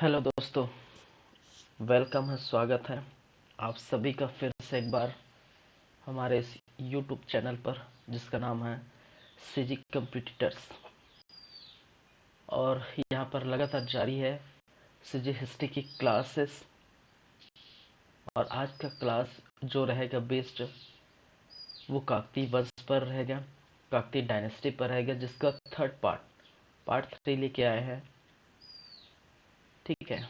Hello दोस्तों, welcome है, स्वागत है आप सभी का फिर से एक बार हमारे इस यूट्यूब चैनल पर जिसका नाम है सीजी कंप्यूटर्स। और यहाँ पर लगातार जारी है सीजी हिस्ट्री की क्लासेस। और आज का क्लास जो रहेगा बेस्ड वो काकतीय वंश पर रहेगा, काकतीय डायनेस्टी पर रहेगा, जिसका थर्ड पार्ट 3 लेके आए हैं। ठीक है,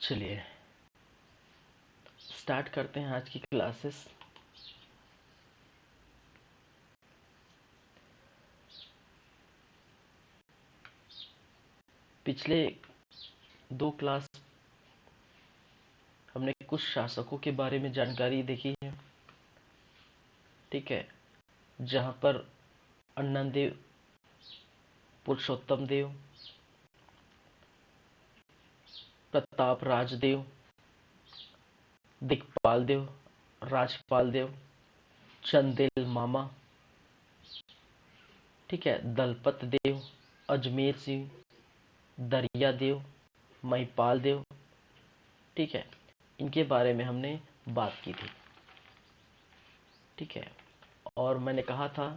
चलिए स्टार्ट करते हैं आज की क्लासेस। पिछले 2 क्लास हमने कुछ शासकों के बारे में जानकारी देखी है। ठीक है, जहाँ पर अन्नन देव, पुरुषोत्तम देव, प्रताप राजदेव, दिक्पाल देव, राजपाल देव, चंदेल मामा, ठीक है, दलपत देव, अजमेर सिंह, दरिया देव, महिपाल देव, ठीक है, इनके बारे में हमने बात की थी। ठीक है, और मैंने कहा था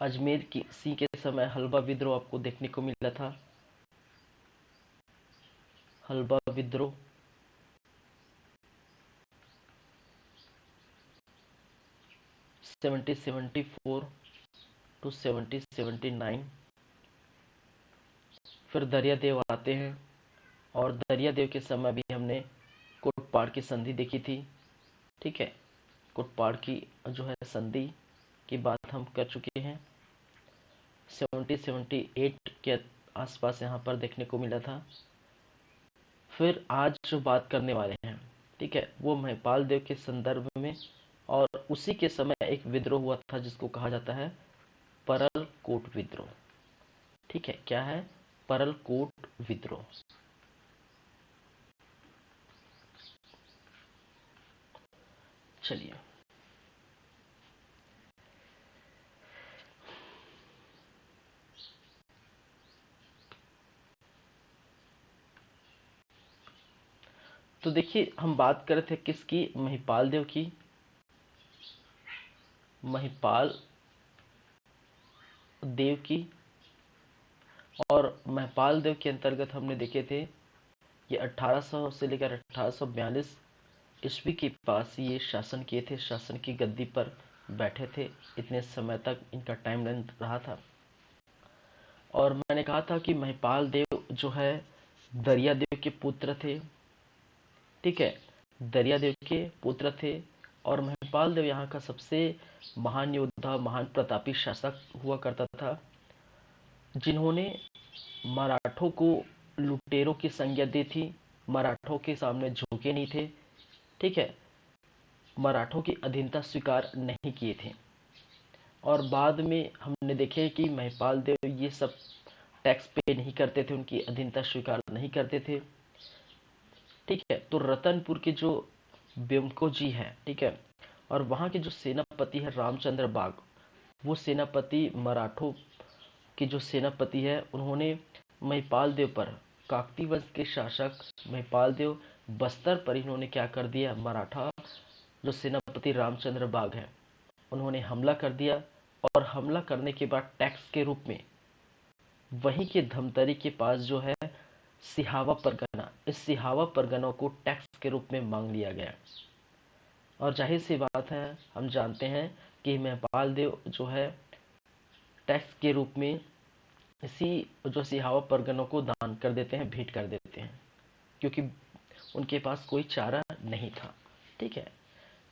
अजमेर की सिंह के समय हलवा विद्रोह आपको देखने को मिला था। हलवा विद्रोह 1774 टू 1779। फिर दरिया देव आते हैं, और दरिया देव के समय भी हमने कोटपाड़ की संधि देखी थी। ठीक है, कोटपाड़ की जो है संधि की बात हम कर चुके हैं। 1778 के आसपास यहाँ पर देखने को मिला था। फिर आज जो बात करने वाले हैं, ठीक है, वो महिपाल देव के संदर्भ में, और उसी के समय एक विद्रोह हुआ था जिसको कहा जाता है परल कोट विद्रोह। ठीक है, क्या है? परल कोट विद्रोह। चलिए तो देखिए, हम बात कर रहे थे किसकी? महिपाल देव की। महिपाल देव की। और महिपाल देव के अंतर्गत हमने देखे थे ये 1800 से लेकर 1842 ईस्वी के पास ये शासन किए थे, शासन की गद्दी पर बैठे थे। इतने समय तक इनका टाइम लाइन रहा था। और मैंने कहा था कि महिपाल देव जो है दरिया देव के पुत्र थे। ठीक है, दरिया देव के पुत्र थे। और महिपाल देव यहाँ का सबसे महान योद्धा, महान प्रतापी शासक हुआ करता था, जिन्होंने मराठों को लुटेरों की संज्ञा दी थी। मराठों के सामने झुके नहीं थे। ठीक है, मराठों की अधीनता स्वीकार नहीं किए थे। और बाद में हमने देखे कि महिपाल देव ये सब टैक्स पे नहीं करते थे, उनकी अधीनता स्वीकार नहीं करते थे। ठीक है, तो रतनपुर के जो ब्योमको जी हैं, ठीक है, और वहाँ के जो सेनापति है रामचंद्र बाग, वो सेनापति मराठों के जो सेनापति है, उन्होंने महिपाल देव पर, काकतीय वंश के शासक महिपाल देव बस्तर पर इन्होंने क्या कर दिया? मराठा जो सेनापति रामचंद्र बाग है, उन्होंने हमला कर दिया। और हमला करने के बाद टैक्स के रूप में वहीं के धमतरी के पास जो है सिहावा परगना, इस सिहावा परगना को टैक्स के रूप में मांग लिया गया। और जाहिर सी बात है, हम जानते हैं कि महिपाल देव जो है टैक्स के रूप में इसी जो सिहावा परगनों को दान कर देते हैं, भेंट कर देते हैं, क्योंकि उनके पास कोई चारा नहीं था। ठीक है,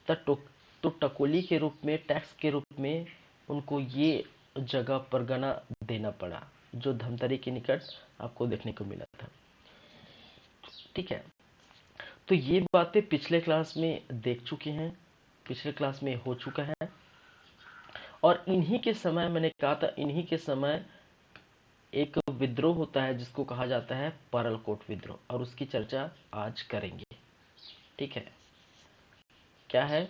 तो टकोली के रूप में, टैक्स के रूप में उनको ये जगह परगना देना पड़ा, जो धमतरी के निकट आपको देखने को मिला था। ठीक है, तो ये बातें पिछले क्लास में देख चुके हैं, पिछले क्लास में हो चुका है। और इन्हीं के समय, मैंने कहा था इन्हीं के समय एक विद्रोह होता है जिसको कहा जाता है परलकोट विद्रोह, और उसकी चर्चा आज करेंगे। ठीक है, क्या है?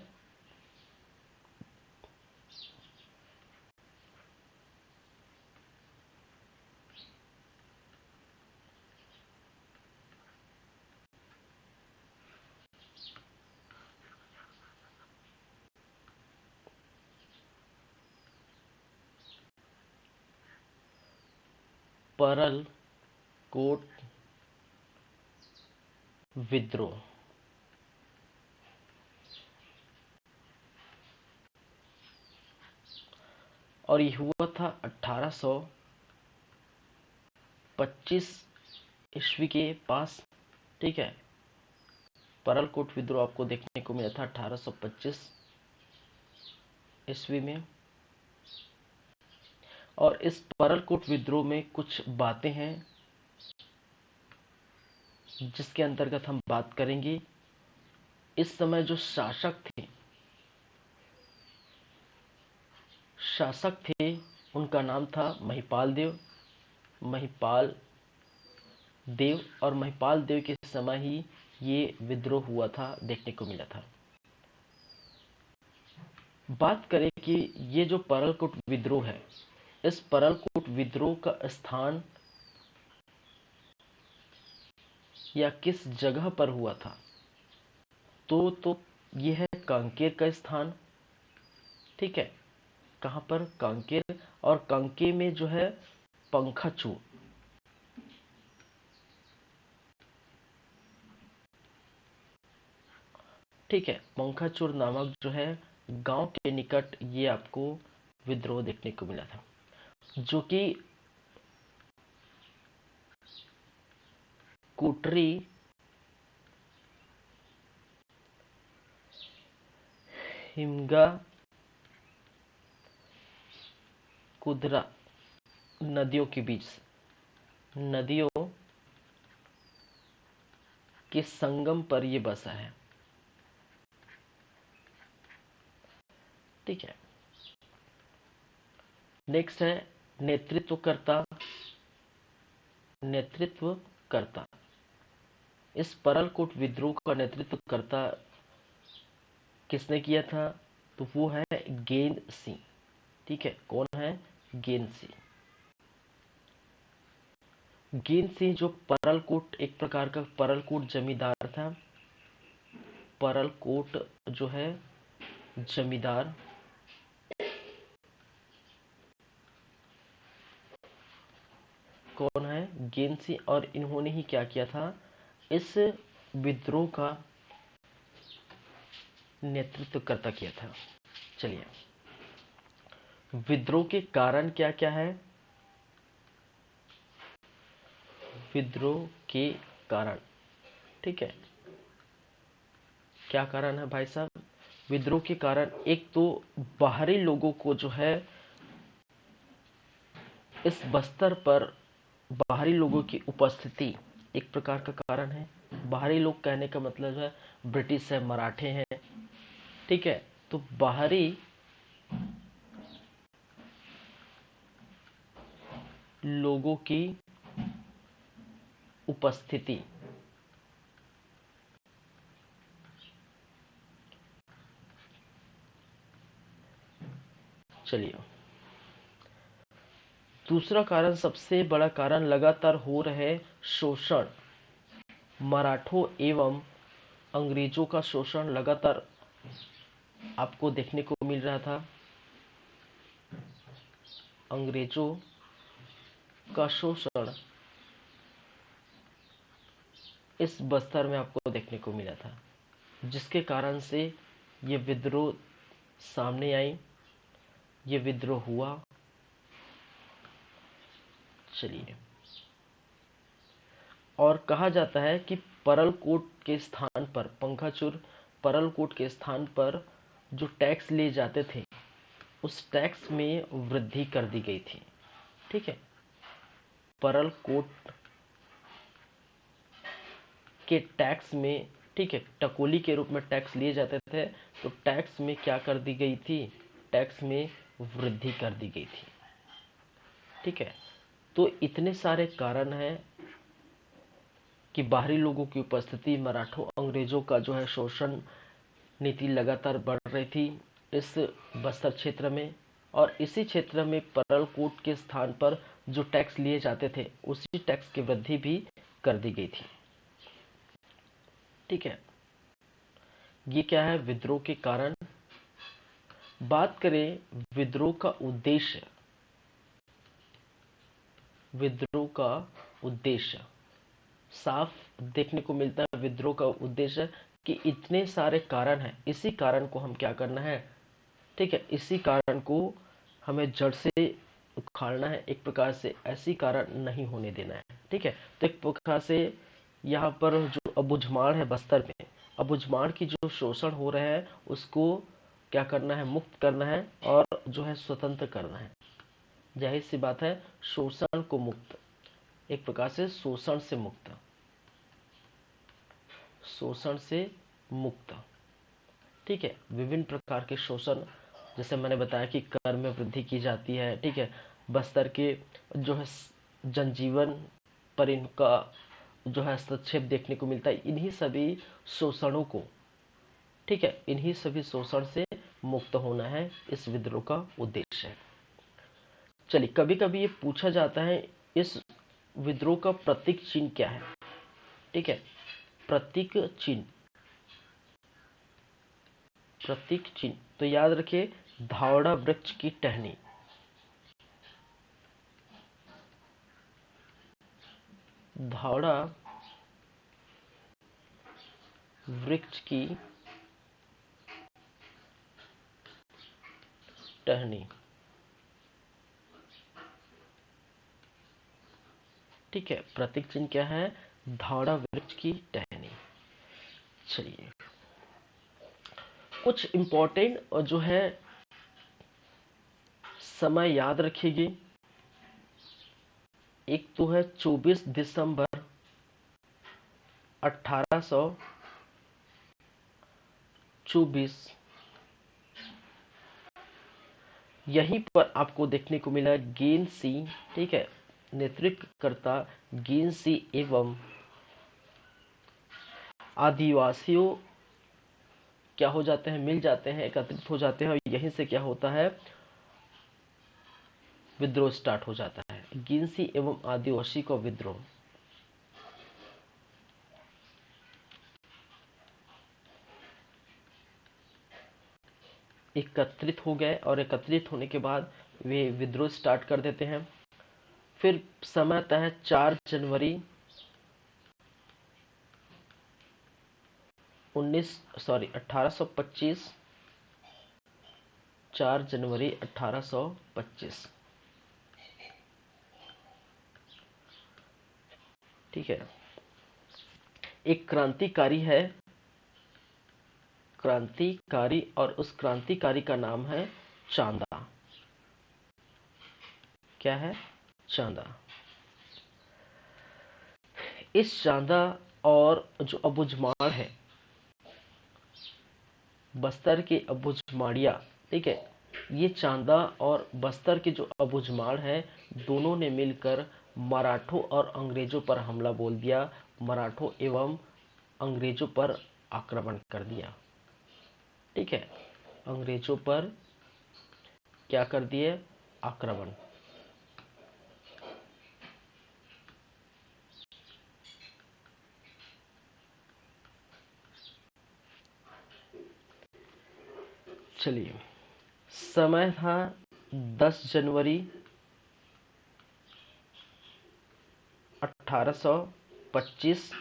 परल कोट विद्रोह। और ये हुआ था 1825 ईस्वी के पास। ठीक है, परल कोट विद्रोह आपको देखने को मिला था 1825 ईस्वी में। और इस परल कोट विद्रोह में कुछ बातें हैं जिसके अंतर्गत हम बात करेंगे। इस समय जो शासक थे उनका नाम था महिपाल देव। और महिपाल देव के समय ही ये विद्रोह हुआ था, देखने को मिला था। बात करें कि ये जो परलकोट विद्रोह है, इस परलकोट विद्रोह का स्थान या किस जगह पर हुआ था, तो ये है कांकेर का स्थान। ठीक है, कहां पर? कांकेर। और कांकेर में जो है पंखाचूर, ठीक है, पंखाचूर नामक जो है गांव के निकट ये आपको विद्रोह देखने को मिला था, जो कि कोटरी हिमगा कुदरा नदियों के संगम पर ये बसा है। ठीक है, नेक्स्ट है नेतृत्वकर्ता। इस परलकोट विद्रोह का नेतृत्वकर्ता किसने किया था? तो वो है गेंद सिंह। ठीक है, कौन है? गेंद सिंह। गेंद सिंह जो परलकोट, एक प्रकार का परलकोट जमींदार था। परलकोट जो है जमींदार, कौन है? गेंद सिंह। और इन्होंने ही क्या किया था? इस विद्रोह का नेतृत्वकर्ता किया था। चलिए, विद्रोह के कारण क्या क्या है? विद्रोह के कारण, ठीक है, क्या कारण है भाई साहब? विद्रोह के कारण एक तो बाहरी लोगों को जो है इस बस्तर पर बाहरी लोगों की उपस्थिति एक प्रकार का कारण है। बाहरी लोग कहने का मतलब है ब्रिटिश है, मराठे हैं। ठीक है, तो बाहरी लोगों की उपस्थिति, चलिए, दूसरा कारण, सबसे बड़ा कारण, लगातार हो रहे शोषण, मराठों एवं अंग्रेजों का शोषण लगातार आपको देखने को मिल रहा था। अंग्रेजों का शोषण इस बस्तर में आपको देखने को मिला था, जिसके कारण से ये विद्रोह सामने आई, ये विद्रोह हुआ। चलिए, और कहा जाता है कि परलकोट के स्थान पर, पंखाचूर परलकोट के स्थान पर जो टैक्स लिए जाते थे उस टैक्स में वृद्धि कर दी गई थी। ठीक है, परलकोट के टैक्स में, ठीक है, टकोली के रूप में टैक्स लिए जाते थे, तो टैक्स में क्या कर दी गई थी? टैक्स में वृद्धि कर दी गई थी। ठीक है, तो इतने सारे कारण हैं कि बाहरी लोगों की उपस्थिति, मराठों अंग्रेजों का जो है शोषण नीति लगातार बढ़ रही थी इस बस्तर क्षेत्र में। और इसी क्षेत्र में परलकोट के स्थान पर जो टैक्स लिए जाते थे उसी टैक्स की वृद्धि भी कर दी गई थी। ठीक है, ये क्या है? विद्रोह के कारण। बात करें विद्रोह का उद्देश्य, विद्रोह का उद्देश्य साफ देखने को मिलता है। विद्रोह का उद्देश्य कि इतने सारे कारण हैं, इसी कारण को हम क्या करना है, ठीक है, इसी कारण को हमें जड़ से उखाड़ना है। एक प्रकार से ऐसी कारण नहीं होने देना है, ठीक है। तो एक प्रकार से यहाँ पर जो अबुझमाड़ है बस्तर में, अबुझमाड़ की जो शोषण हो रहे हैं उसको क्या करना है, मुक्त करना है और जो है स्वतंत्र करना है। जाहिर सी बात है, शोषण को मुक्त, एक प्रकार से शोषण से मुक्त, शोषण से मुक्त, ठीक है। विभिन्न प्रकार के शोषण, जैसे मैंने बताया कि कर में वृद्धि की जाती है, ठीक है। बस्तर के जो है जनजीवन पर इनका जो है हस्तक्षेप देखने को मिलता है। इन्हीं सभी शोषणों को, ठीक है, इन्हीं सभी शोषण से मुक्त होना है इस विद्रोह का उद्देश्य। चलिए, कभी कभी ये पूछा जाता है इस विद्रोह का प्रतीक चिन्ह क्या है, ठीक है। प्रतीक चिन्ह, प्रतीक चिन्ह तो याद रखिए, धावड़ा वृक्ष की टहनी, धावड़ा वृक्ष की टहनी, ठीक है। प्रतीक चिन्ह क्या है, धावड़ा वृक्ष की टहनी। चलिए, कुछ इंपॉर्टेंट और जो है समय याद रखिएगी। एक तो है 24 दिसंबर 1824, यहीं पर आपको देखने को मिला गेन सिंह, ठीक है, नेतृत्वकर्ता गेन सिंह एवं आदिवासियों क्या हो जाते हैं, मिल जाते हैं, एकत्रित हो जाते हैं और यहीं से क्या होता है, विद्रोह स्टार्ट हो जाता है। गिनसी एवं आदिवासी का विद्रोह, एकत्रित हो गए और एकत्रित होने के बाद वे विद्रोह स्टार्ट कर देते हैं। फिर समय आता है 4 जनवरी 1825, 4 जनवरी 1825, ठीक है। एक क्रांतिकारी है, क्रांतिकारी, और उस क्रांतिकारी का नाम है चांदा। क्या है, चांदा। इस चांदा और जो अबुझमाड़ है, बस्तर के अबुझमाड़िया, ठीक है, ये चांदा और बस्तर के जो अबुझमाड़ है, दोनों ने मिलकर मराठों और अंग्रेजों पर हमला बोल दिया, मराठों एवं अंग्रेजों पर आक्रमण कर दिया, ठीक है। अंग्रेजों पर क्या कर दिए, आक्रमण। चलिए, समय था 10 जनवरी 1825,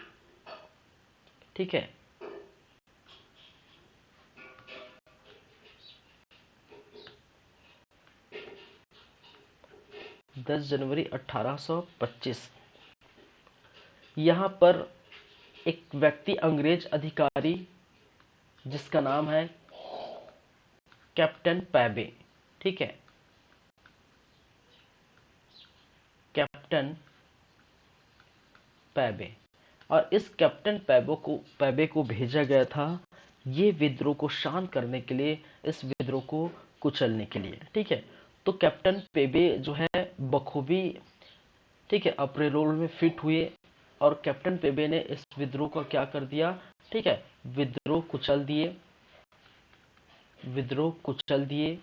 ठीक है। 10 जनवरी 1825, यहाँ पर एक व्यक्ति, अंग्रेज अधिकारी, जिसका नाम है कैप्टन पैबे, ठीक है, कैप्टन पैबे। और इस कैप्टन पैबे को भेजा गया था ये विद्रोह को शांत करने के लिए, इस विद्रोह को कुचलने के लिए, ठीक है। तो कैप्टन पेबे जो है बखूबी, ठीक है, अपने रोल में फिट हुए और कैप्टन पेबे ने इस विद्रोह को क्या कर दिया, ठीक है, विद्रोह कुचल दिए, विद्रोह कुचल दिए।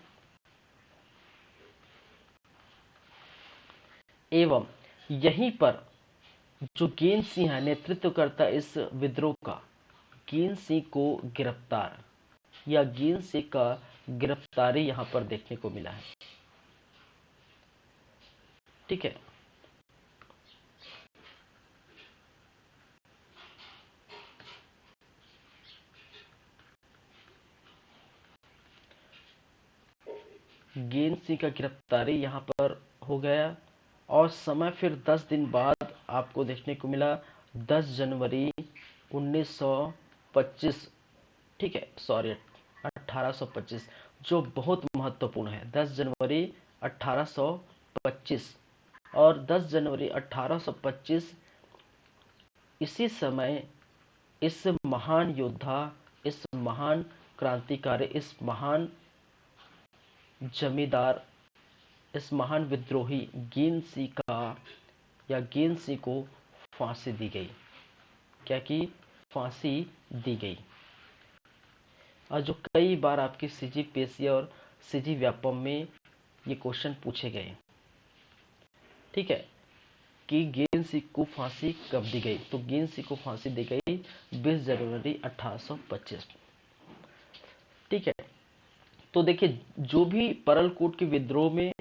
एवं यहीं पर जो गेन सिंह है, नेतृत्व करता इस विद्रोह का, गेन सिंह को गिरफ्तार, या गेन सिंह का गिरफ्तारी यहां पर देखने को मिला है, ठीक है। सिंह का गिरफ्तारी यहाँ पर हो गया। और समय फिर 10 दिन बाद आपको देखने को मिला 10 जनवरी 1925, ठीक है, सॉरी 1825, जो बहुत महत्वपूर्ण है। 10 जनवरी 1825, और 10 जनवरी 1825 इसी समय इस महान योद्धा, इस महान क्रांतिकारी, इस महान जमींदार, इस महान विद्रोही गेन सिंह को फांसी दी गई। क्या की फांसी दी गई। और जो कई बार आपकी CGPSC और CG व्यापम में ये क्वेश्चन पूछे गए, ठीक है, कि गेन सिंह को फांसी कब दी गई। तो गेन सिंह को फांसी दी गई 20 जनवरी 1825, ठीक है। तो देखिए, जो भी परलकोट के विद्रोह में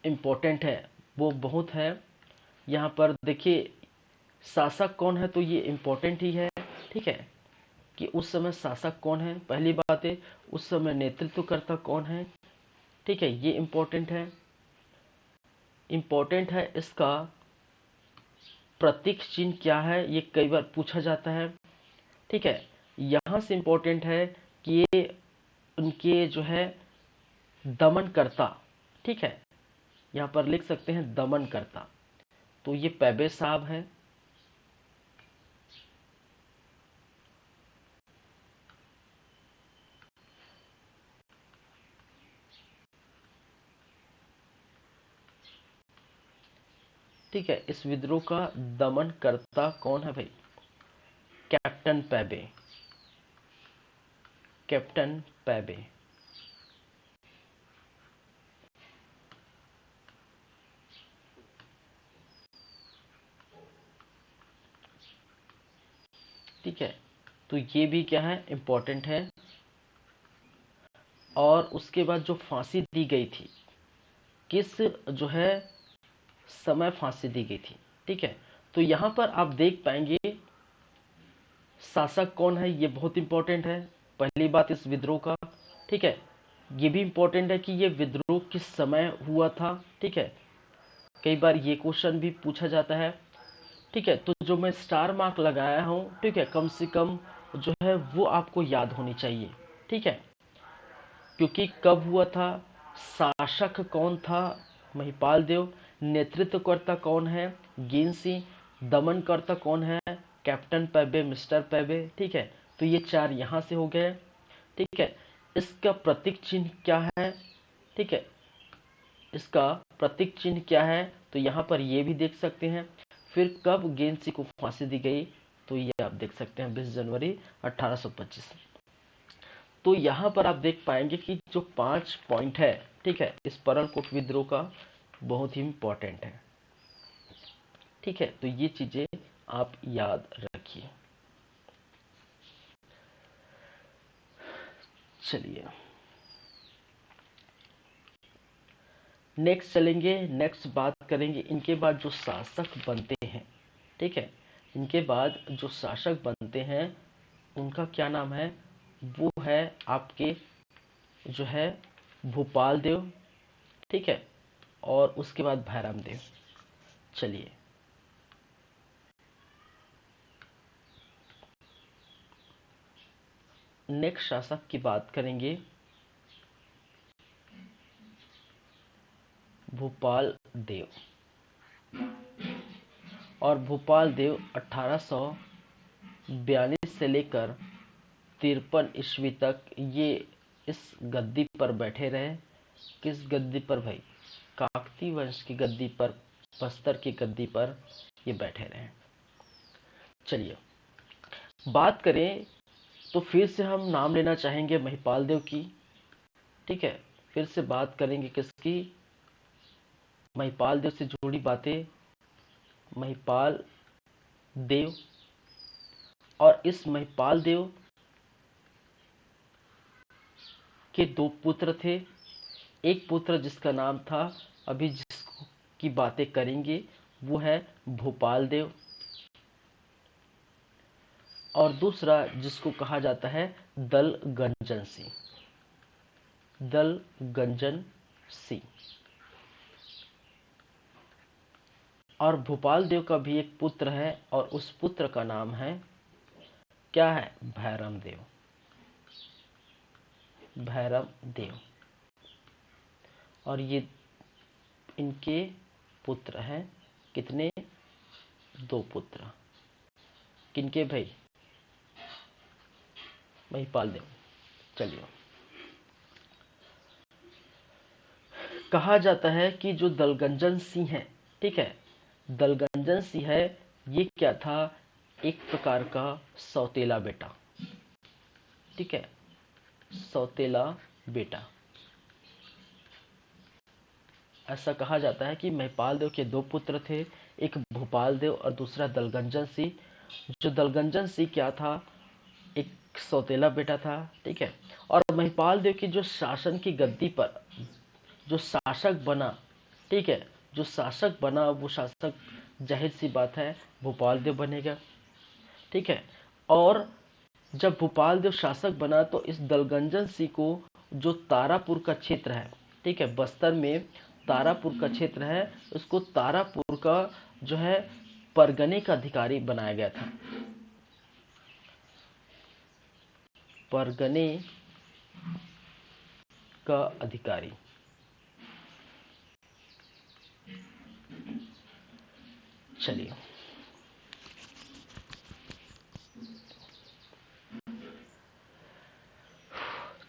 इम्पोर्टेंट है वो बहुत है। यहाँ पर देखिए शासक कौन है, तो ये इम्पोर्टेंट ही है, ठीक है, कि उस समय शासक कौन है। पहली बात है उस समय नेतृत्वकर्ता कौन है, ठीक है, ये इम्पोर्टेंट है। इम्पोर्टेंट है इसका प्रतीक चिन्ह क्या है, ये कई बार पूछा जाता है, ठीक है। यहाँ से इम्पोर्टेंट है कि ये उनके जो है दमनकर्ता, ठीक है, यहाँ पर लिख सकते हैं दमनकर्ता, तो ये पैबे साहब है। ठीक है, इस विद्रोह का दमनकर्ता कौन है भाई? कैप्टन पैबे, कैप्टन पैबे। ठीक है, तो ये भी क्या है, इंपॉर्टेंट है। और उसके बाद जो फांसी दी गई थी, किस जो है समय फांसी दी गई थी, ठीक है। तो यहाँ पर आप देख पाएंगे शासक कौन है, ये बहुत इंपॉर्टेंट है। पहली बात इस विद्रोह का, ठीक है, ये भी इंपॉर्टेंट है कि ये विद्रोह किस समय हुआ था, ठीक है। कई बार ये क्वेश्चन भी पूछा जाता है, ठीक है। तो जो मैं स्टार मार्क लगाया हूँ, ठीक है, कम से कम जो है वो आपको याद होनी चाहिए, ठीक है। क्योंकि कब हुआ था, शासक कौन था, महिपाल देव, नेतृत्वकर्ता कौन है, गेन सिंह, दमनकर्ता कौन है, कैप्टन पैबे, मिस्टर पैबे, ठीक है। तो ये चार यहाँ से हो गए, ठीक है। इसका प्रतीक चिन्ह क्या है, ठीक है, इसका प्रतीक चिन्ह क्या है, तो यहाँ पर ये भी देख सकते हैं। फिर कब गेन सिंह को फांसी दी गई, तो ये आप देख सकते हैं 20 जनवरी 1825। तो यहाँ पर आप देख पाएंगे कि जो 5 पॉइंट है, ठीक है, इस परलकोट विद्रोह का बहुत ही इंपॉर्टेंट है, ठीक है। तो ये चीजें आप याद रखिए। चलिए नेक्स्ट चलेंगे, नेक्स्ट बात करेंगे इनके बाद जो शासक बनते हैं, ठीक है, इनके बाद जो शासक बनते हैं उनका क्या नाम है, वो है आपके जो है भूपाल देव, ठीक है, और उसके बाद भैरम देव। चलिए नेक्स्ट शासक की बात करेंगे, भूपाल देव। और भूपाल देव 1842 से लेकर 53 ईस्वी तक ये इस गद्दी पर बैठे रहे। किस गद्दी पर भाई? काकती वंश की गद्दी पर, बस्तर की गद्दी पर ये बैठे रहे। चलिए बात करें तो फिर से हम नाम लेना चाहेंगे महिपाल देव की, ठीक है। फिर से बात करेंगे किसकी? महिपाल देव से जुड़ी बातें, महिपाल देव। और इस महिपाल देव के दो पुत्र थे। एक पुत्र जिसका नाम था, अभी जिसकी बातें करेंगे वो है भूपाल देव, और दूसरा जिसको कहा जाता है दल गंजन सिंह, दल गंजन सिंह। और भूपाल देव का भी एक पुत्र है और उस पुत्र का नाम है, क्या है, भैरम देव। भैरम देव। और ये इनके पुत्र हैं, कितने, 2 पुत्र। किनके भाई, महिपाल देव। चलिए, कहा जाता है कि जो दलगंजन सिंह है, ठीक है, दलगंजन सिंह है, ये क्या था, एक प्रकार का सौतेला बेटा, ठीक है, सौतेला बेटा। ऐसा कहा जाता है कि महिपाल देव के 2 पुत्र थे, एक भूपाल देव और दूसरा दलगंजन सिंह। जो दलगंजन सिंह क्या था, एक सौतेला बेटा था, ठीक है। और महिपाल देव की जो शासन की गद्दी पर जो शासक बना, ठीक है, जो शासक बना वो शासक जाहिर सी बात है भूपाल देव बनेगा, ठीक है। और जब भूपाल देव शासक बना तो इस दलगंजन सिंह को जो तारापुर का क्षेत्र है, ठीक है, बस्तर में तारापुर का क्षेत्र है, उसको तारापुर का जो है परगने का अधिकारी बनाया गया था। परगने का अधिकारी। चलिए,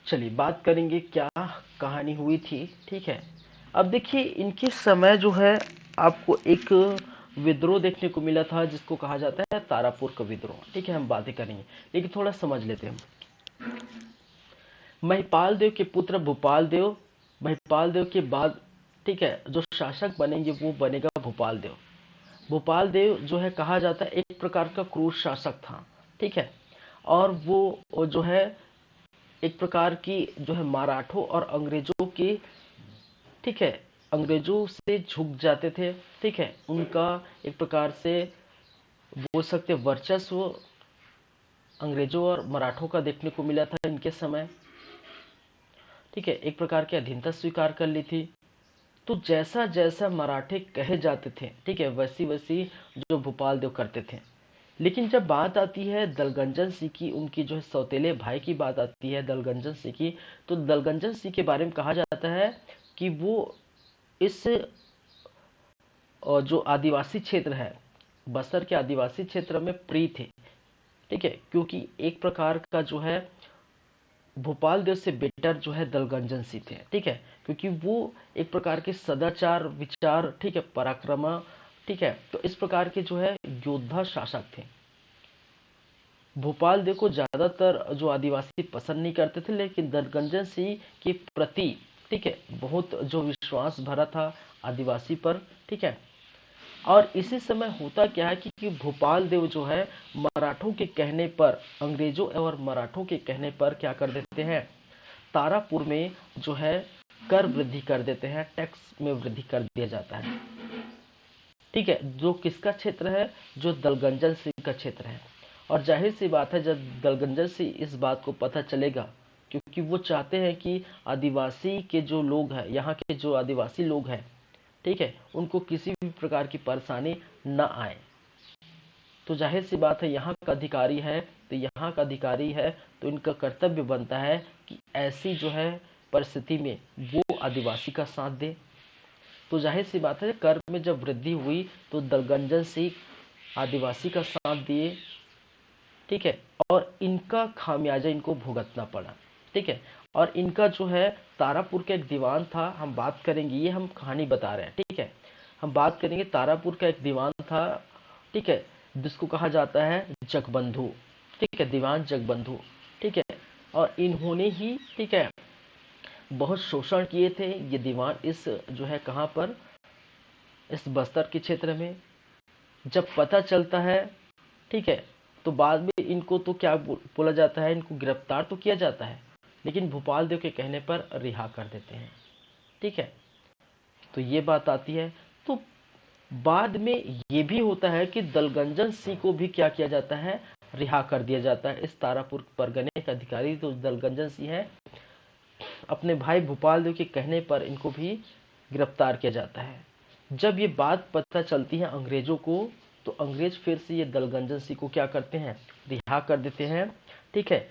चलिए बात करेंगे क्या कहानी हुई थी, ठीक है। अब देखिए, इनके समय जो है आपको एक विद्रोह देखने को मिला था जिसको कहा जाता है तारापुर का विद्रोह, ठीक है, हम बातें करेंगे लेकिन थोड़ा समझ लेते हैं। महिपाल देव के पुत्र भूपाल देव, महिपाल देव के बाद, ठीक है, जो शासक बनेंगे वो बनेगा भूपाल देव। भूपाल देव जो है कहा जाता है एक प्रकार का क्रूर शासक था, ठीक है। और वो जो है एक प्रकार की जो है मराठों और अंग्रेजों की, ठीक है, अंग्रेजों से झुक जाते थे, ठीक है। उनका एक प्रकार से बोल सकते वर्चस्व अंग्रेजों और मराठों का देखने को मिला था इनके समय, ठीक है, एक प्रकार की अधीनता स्वीकार कर ली थी। तो जैसा जैसा मराठे कहे जाते थे, ठीक है, वैसी वैसी जो भूपाल देव करते थे। लेकिन जब बात आती है दलगंजन सिंह की, उनकी जो है सौतेले भाई की बात आती है दलगंजन सिंह की, तो दलगंजन सिंह के बारे में कहा जाता है कि वो इस जो आदिवासी क्षेत्र है, बस्तर के आदिवासी क्षेत्र में प्रिय थे, ठीक है, क्योंकि एक प्रकार का जो है भोपाल देव से बेटर जो है दलगंजन सिंह थे, ठीक है, क्योंकि वो एक प्रकार के सदाचार विचार, ठीक है, पराक्रमा, ठीक है, तो इस प्रकार के जो है योद्धा शासक थे। भोपाल देव को ज्यादातर जो आदिवासी पसंद नहीं करते थे, लेकिन दलगंजन सिंह के प्रति, ठीक है, बहुत जो विश्वास भरा था आदिवासी पर, ठीक है। और इसी समय होता क्या है कि भोपाल देव जो है मराठों के कहने पर, अंग्रेजों और मराठों के कहने पर क्या कर देते हैं, तारापुर में जो है कर वृद्धि कर देते हैं, टैक्स में वृद्धि कर दिया जाता है, ठीक है, जो किसका क्षेत्र है, जो दलगंजन सिंह का क्षेत्र है। और जाहिर सी बात है जब दलगंजन सिंह इस बात को पता चलेगा, क्योंकि वो चाहते हैं कि आदिवासी के जो लोग हैं, यहाँ के जो आदिवासी लोग हैं, ठीक है, उनको किसी भी प्रकार की परेशानी न आए। तो जाहिर सी बात है यहाँ का अधिकारी है, तो यहाँ का अधिकारी है तो इनका कर्तव्य बनता है कि ऐसी जो है परिस्थिति में वो आदिवासी का साथ दे। तो जाहिर सी बात है कर में जब वृद्धि हुई तो दलगंजन सिंह आदिवासी का साथ दिए, ठीक है, और इनका खामियाजा इनको भुगतना पड़ा, ठीक है। और इनका जो है तारापुर का एक दीवान था, हम बात करेंगे, ये हम कहानी बता रहे हैं, ठीक है, हम बात करेंगे तारापुर का एक दीवान था, ठीक है, जिसको कहा जाता है जगबंधु, ठीक है, दीवान जगबंधु, ठीक है। और इन्होंने ही, ठीक है, बहुत शोषण किए थे ये दीवान, इस जो है कहाँ पर, इस बस्तर के क्षेत्र में। जब पता चलता है, ठीक है, तो बाद में इनको तो क्या बोला जाता है, इनको गिरफ्तार तो किया जाता है, लेकिन भोपाल देव के कहने पर रिहा कर देते हैं, ठीक है। तो ये बात आती है। तो बाद में ये भी होता है कि दलगंजन सिंह को भी क्या किया जाता है, रिहा कर दिया जाता है। इस तारापुर परगने का अधिकारी तो दलगंजन सिंह है, अपने भाई भूपाल देव के कहने पर इनको भी गिरफ्तार किया जाता है। जब ये बात पता चलती है अंग्रेजों को, तो अंग्रेज फिर से ये दलगंजन सिंह को क्या करते हैं, रिहा कर देते हैं। ठीक है,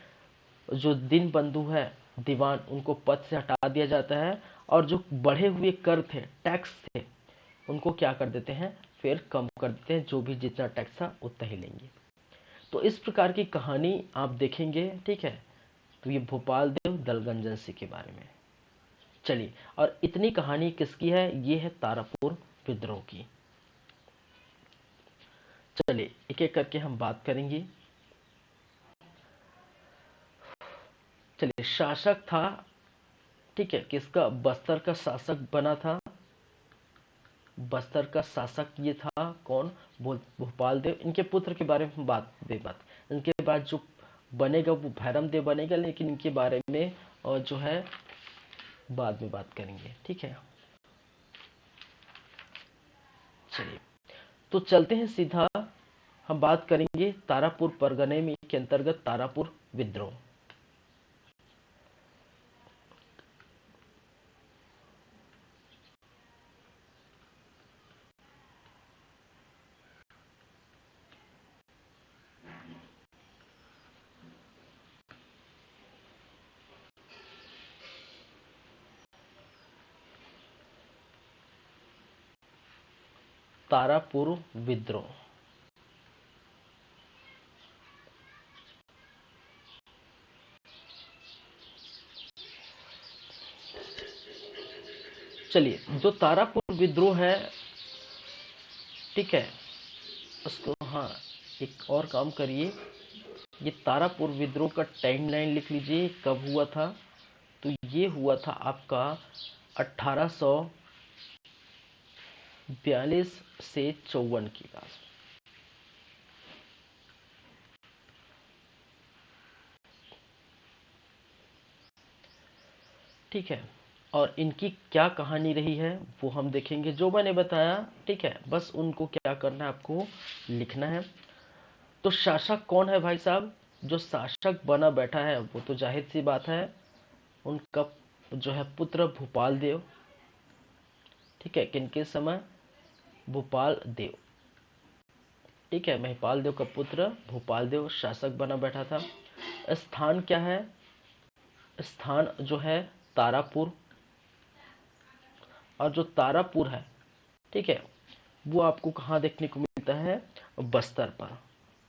जो दिन बंधु है दीवान, उनको पद से हटा दिया जाता है, और जो बढ़े हुए कर थे, टैक्स थे, उनको क्या कर देते हैं, फिर कम कर देते हैं, जो भी जितना टैक्स था उतना ही लेंगे। तो इस प्रकार की कहानी आप देखेंगे। ठीक है, तो ये भोपाल देव दलगंजन सिंह के बारे में। चलिए, और इतनी कहानी किसकी है, ये है तारापुर विद्रोह की। चलिए एक एक करके हम बात करेंगे। चलिए, शासक था, ठीक है, किसका, बस्तर का शासक बना था। बस्तर का शासक ये था कौन, भोपाल देव। इनके पुत्र के बारे में हम बात इनके बाद जो बनेगा वो भैरम देव बनेगा, लेकिन इनके बारे में और जो है बाद में बात करेंगे। ठीक है, चलिए तो चलते हैं सीधा, हम बात करेंगे तारापुर परगने में के अंतर्गत तारापुर विद्रोह। तारापुर विद्रोह, चलिए जो तारापुर विद्रोह है, ठीक है, उसको, हाँ, एक और काम करिए, ये तारापुर विद्रोह का टाइमलाइन लिख लीजिए, कब हुआ था। तो ये हुआ था आपका 1842 से 54 की बात। ठीक है, और इनकी क्या कहानी रही है वो हम देखेंगे, जो मैंने बताया। ठीक है, बस उनको क्या करना है, आपको लिखना है। तो शासक कौन है भाई साहब, जो शासक बना बैठा है वो तो जाहिर सी बात है उनका जो है पुत्र भूपाल देव। ठीक है, किनके समय, भूपाल देव। ठीक है, महिपाल देव का पुत्र भूपाल देव शासक बना बैठा था। स्थान क्या है, स्थान जो है तारापुर, और जो तारापुर है, ठीक है, वो आपको कहाँ देखने को मिलता है, बस्तर पर।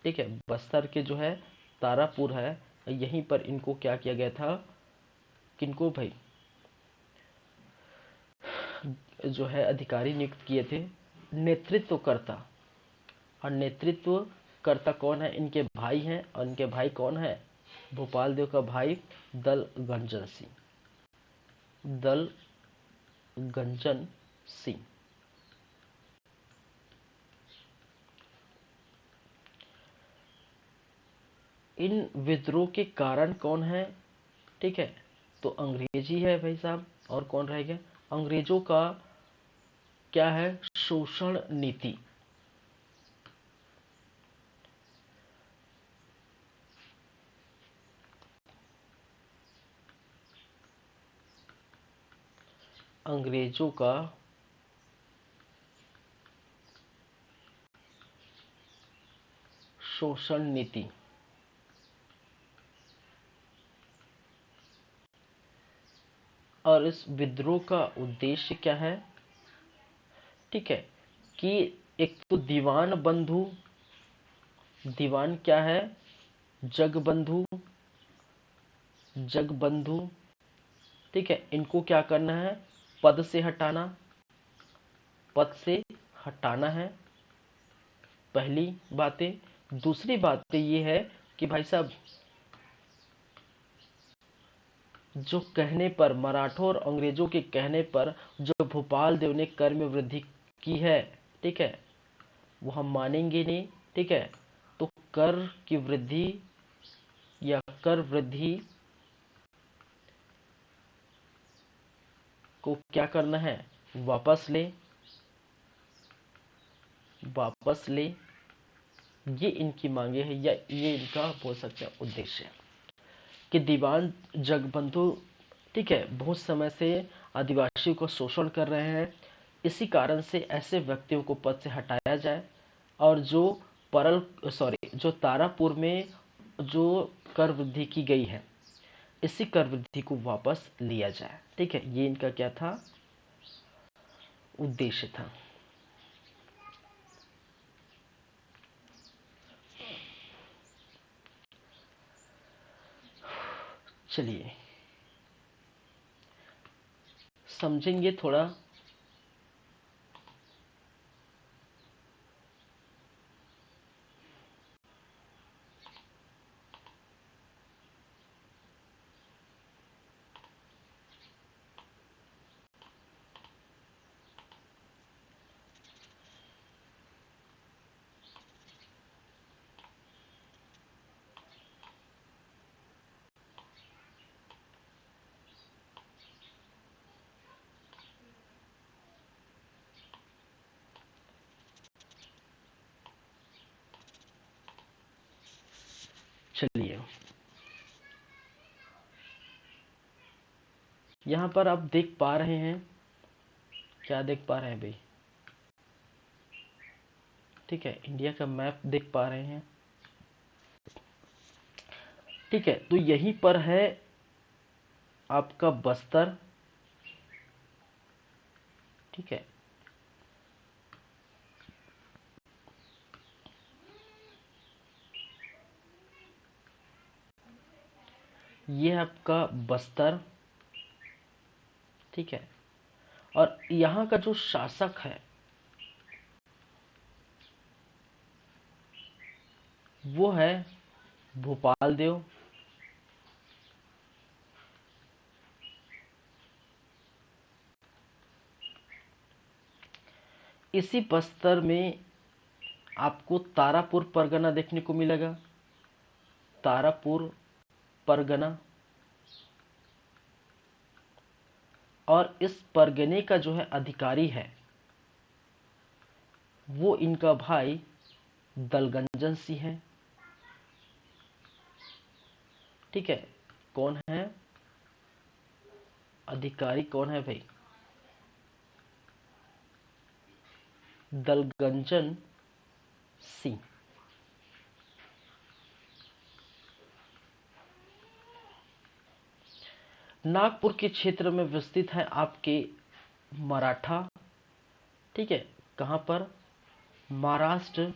ठीक है, बस्तर के जो है तारापुर है, यहीं पर इनको क्या किया गया था, किनको भाई, जो है अधिकारी नियुक्त किए थे, नेतृत्वकर्ता। और नेतृत्वकर्ता कौन है, इनके भाई हैं, और इनके भाई कौन है, भोपाल देव का भाई दल गंजन सिंह, दल गंजन सिंह। इन विद्रोह के कारण कौन है, ठीक है, तो अंग्रेजी है भाई साहब, और कौन रहेगा, अंग्रेजों का क्या है, शोषण नीति। अंग्रेजों का शोषण नीति। और इस विद्रोह का उद्देश्य क्या है, ठीक है, कि एक तो दीवान बंधु, दीवान क्या है, जगबंधु, जगबंधु, ठीक है, इनको क्या करना है, पद से हटाना, पद से हटाना है, पहली बातें। दूसरी बात ये है कि भाई साहब, जो कहने पर, मराठों और अंग्रेजों के कहने पर जो भोपाल देव ने कर में वृद्धि की है, ठीक है, वो हम मानेंगे नहीं। ठीक है, तो कर की वृद्धि या कर वृद्धि को क्या करना है, वापस ले, वापस ले, ये इनकी मांगे है, या ये इनका बोल सकते हैं उद्देश्य है। कि दीवान जगबंधु ठीक है, बहुत समय से आदिवासियों का शोषण कर रहे हैं। इसी कारण से ऐसे व्यक्तियों को पद से हटाया जाए और जो तारापुर में जो कर वृद्धि की गई है, इसी कर वृद्धि को वापस लिया जाए। ठीक है, ये इनका क्या था, उद्देश्य था। चलिए समझेंगे थोड़ा। चलिए यहाँ पर आप देख पा रहे हैं, क्या देख पा रहे हैं भाई? ठीक है, इंडिया का मैप देख पा रहे हैं। ठीक है, तो यहीं पर है आपका बस्तर। ठीक है, ये है आपका बस्तर। ठीक है, और यहाँ का जो शासक है वो है भोपाल देव। इसी बस्तर में आपको तारापुर परगना देखने को मिलेगा। तारापुर परगना, और इस परगने का जो है अधिकारी है वो इनका भाई दलगंजन सिंह है। ठीक है, कौन है अधिकारी, कौन है भाई? दलगंजन सिंह। नागपुर के क्षेत्र में विस्तृत है आपके मराठा। ठीक है, कहां पर? महाराष्ट्र,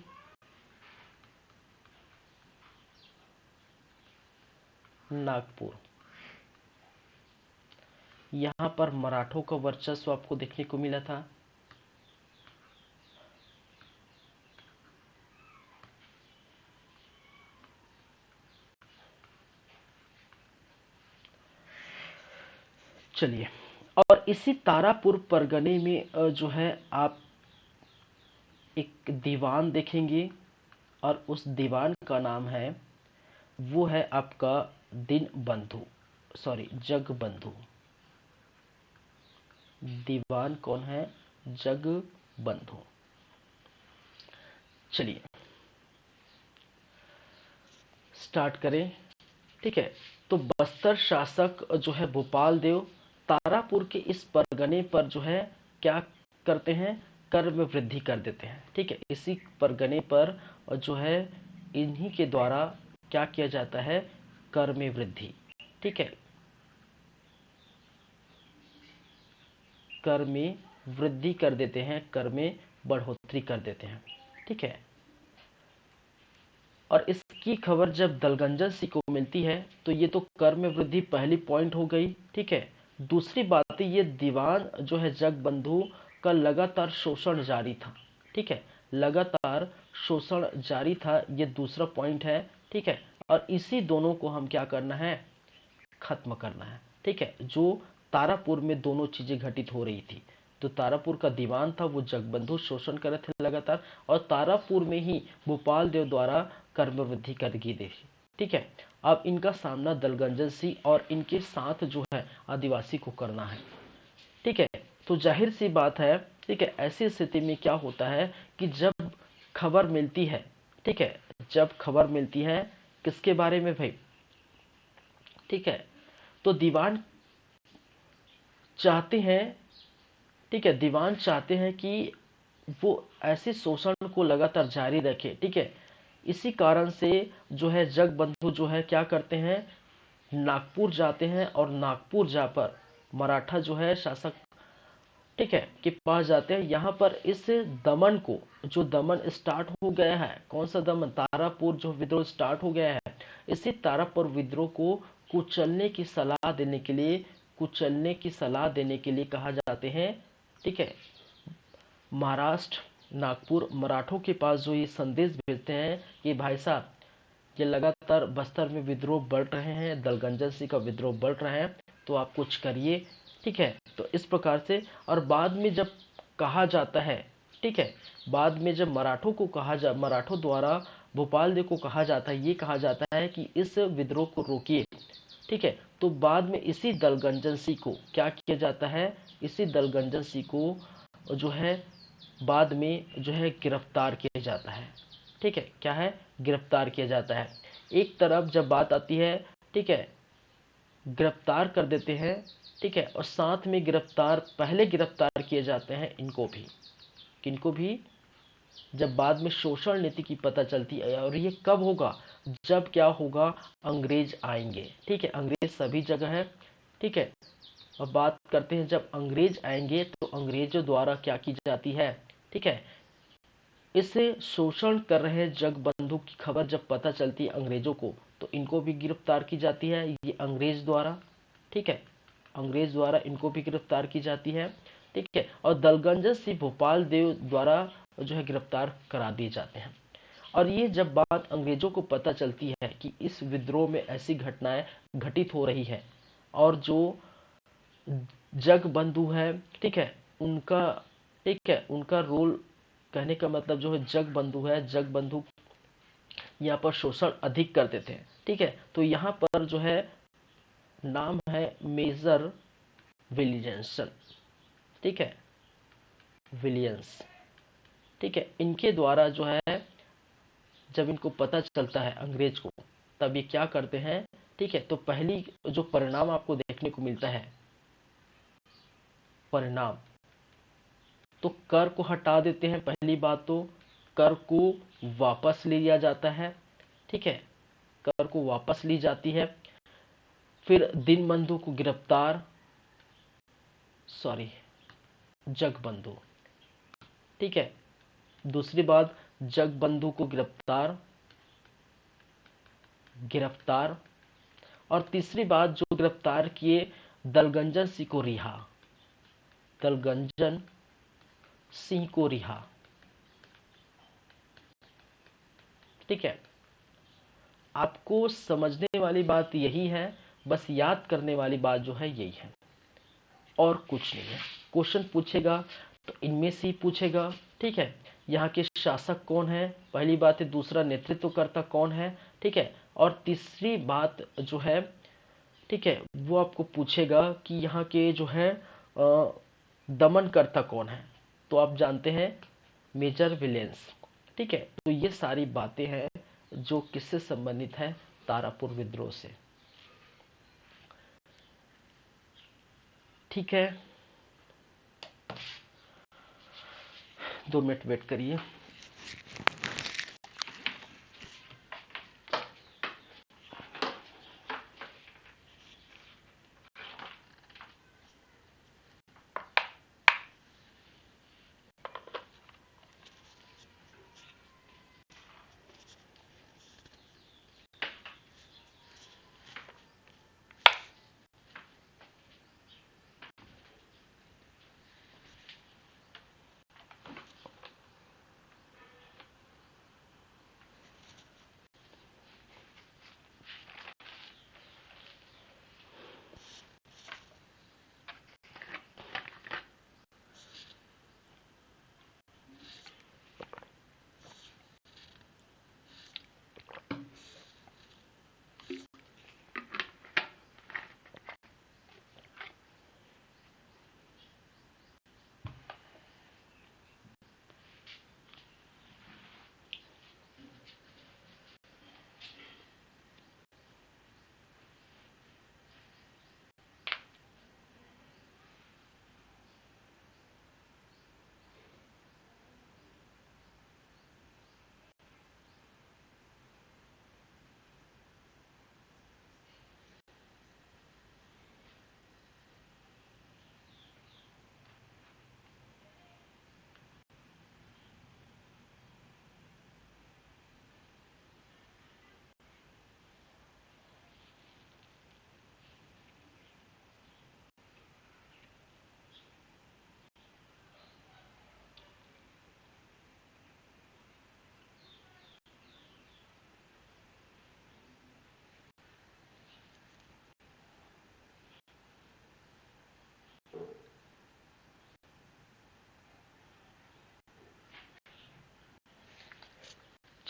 नागपुर। यहां पर मराठों का वर्चस्व आपको देखने को मिला था। चलिए, और इसी तारापुर परगने में जो है आप एक दीवान देखेंगे, और उस दीवान का नाम है, वो है आपका दिन बंधु, सॉरी जग बंधु। दीवान कौन है? जग बंधु। चलिए स्टार्ट करें। ठीक है, तो बस्तर शासक जो है भोपाल देव तारापुर के इस परगने पर जो है क्या करते हैं, कर में वृद्धि कर देते हैं। ठीक है, इसी परगने पर जो है इन्हीं के द्वारा क्या किया जाता है, कर में वृद्धि। ठीक है, कर में वृद्धि कर देते हैं, कर में बढ़ोतरी कर देते हैं। ठीक है, और इसकी खबर जब दलगंजन सिंह को मिलती है तो ये तो कर में वृद्धि पहली पॉइंट हो गई। ठीक है, दूसरी बात ये दीवान जो है जगबंधु का लगातार शोषण जारी था। ठीक है, लगातार शोषण जारी था, ये दूसरा पॉइंट है। ठीक है, और इसी दोनों को हम क्या करना है, खत्म करना है। ठीक है, जो तारापुर में दोनों चीजें घटित हो रही थी, तो तारापुर का दीवान था वो जगबंधु शोषण कर रहे थे लगातार, और तारापुर में ही भोपाल देव द्वारा कर्म वृद्धि कर दी थी। ठीक है, अब इनका सामना दलगंजन सिंह और इनके साथ जो है आदिवासी को करना है। ठीक है, तो जाहिर सी बात है। ठीक है, ऐसी स्थिति में क्या होता है कि जब खबर मिलती है, ठीक है, जब खबर मिलती है किसके बारे में भाई? ठीक है, तो दीवान चाहते हैं, ठीक है, दीवान चाहते हैं कि वो ऐसे शोषण को लगातार जारी रखे, ठीक है। इसी कारण से जो है जगबंधु जो है क्या करते हैं, नागपुर जाते हैं और नागपुर जाकर मराठा जो है शासक, ठीक है, के पास जाते हैं। यहाँ पर इस दमन को, जो दमन स्टार्ट हो गया है, कौन सा दमन, तारापुर जो विद्रोह स्टार्ट हो गया है, इसी तारापुर विद्रोह को कुचलने की सलाह देने के लिए, कुचलने की सलाह देने के लिए कहा जाते हैं, ठीक है, महाराष्ट्र नागपुर मराठों के पास जो ये संदेश भेजते हैं कि भाई साहब, ये लगातार बस्तर में विद्रोह बढ़ रहे हैं, दलगंजन सिंह का विद्रोह बढ़ रहा है, तो आप कुछ करिए, ठीक है। तो इस प्रकार से, और बाद में जब कहा जाता है, ठीक है, बाद में जब मराठों द्वारा भोपाल देव को कहा जाता है, ये कहा जाता है कि इस विद्रोह को रोकिए, ठीक है। तो बाद में इसी दलगंजन सिंह को क्या किया जाता है, इसी दलगंजन सिंह को जो है बाद में जो है गिरफ्तार किया जाता है, ठीक है, क्या है, गिरफ्तार किया जाता है। एक तरफ जब बात आती है, ठीक है, गिरफ्तार कर देते हैं, ठीक है, और साथ में पहले गिरफ्तार किए जाते हैं इनको भी, किनको भी, जब बाद में शोषण नीति की पता चलती है। और ये कब होगा, जब क्या होगा, अंग्रेज आएंगे, ठीक है, अंग्रेज सभी जगह है, ठीक है। अब बात करते हैं, जब अंग्रेज आएंगे तो अंग्रेजों द्वारा क्या की जाती है, ठीक है, इसे शोषण कर रहे जगबंधु की खबर जब पता चलती है अंग्रेजों को, तो इनको भी गिरफ्तार की जाती है, ये अंग्रेज द्वारा, ठीक है, अंग्रेज द्वारा इनको भी गिरफ्तार की जाती है, ठीक है। और दलगंज सिंह भोपाल देव द्वारा जो है गिरफ्तार करा दिए जाते हैं। और ये जब बात अंग्रेजों को पता चलती है कि इस विद्रोह में ऐसी घटनाएं घटित हो रही है, और जो जगबंधु है, ठीक है, उनका, ठीक है, उनका रोल, कहने का मतलब जो है जगबंधु है, जगबंधु यहाँ पर शोषण अधिक करते थे, ठीक है। तो यहाँ पर जो है नाम है मेजर विलियंसन, ठीक है, विलियंस, ठीक है, इनके द्वारा जो है जब इनको पता चलता है अंग्रेज को, तब ये क्या करते हैं, ठीक है। तो पहली जो परिणाम आपको देखने को मिलता है, परिणाम, तो कर को हटा देते हैं, पहली बात तो कर को वापस ले लिया जाता है, ठीक है, कर को वापस ली जाती है। फिर दीनबंधु को गिरफ्तार, सॉरी, जगबंधु, ठीक है, दूसरी बात, जगबंधु को गिरफ्तार, गिरफ्तार, और तीसरी बात, जो गिरफ्तार किए दलगंजन सिंह को रिहा, दलगंजन सिंह को रिहा, ठीक है। आपको समझने वाली बात यही है, बस याद करने वाली बात जो है यही है, और कुछ नहीं है। क्वेश्चन पूछेगा तो इनमें से ही पूछेगा, ठीक है। यहाँ के शासक कौन है, पहली बात है, दूसरा नेतृत्वकर्ता कौन है, ठीक है, और तीसरी बात जो है, ठीक है, वो आपको पूछेगा कि यहाँ के जो है दमनकर्ता कौन है, तो आप जानते हैं मेजर विलियंस, ठीक है। तो ये सारी बातें हैं जो किससे संबंधित है, तारापुर विद्रोह से, ठीक है। 2 मिनट वेट करिए।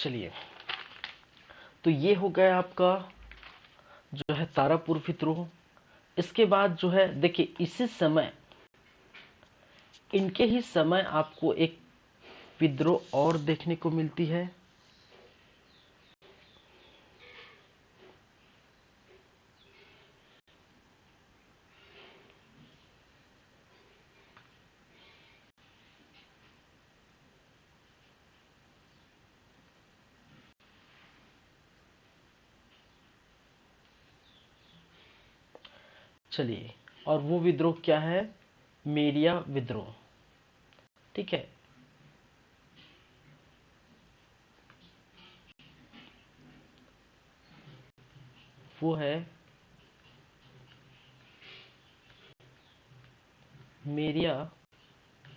चलिए, तो ये हो गया आपका जो है तारापुर विद्रोह। इसके बाद जो है देखिए, इसी समय इनके ही समय आपको एक विद्रोह और देखने को मिलती है। चलिए, और वो विद्रोह क्या है? मेरिया विद्रोह। ठीक है, वो है मेरिया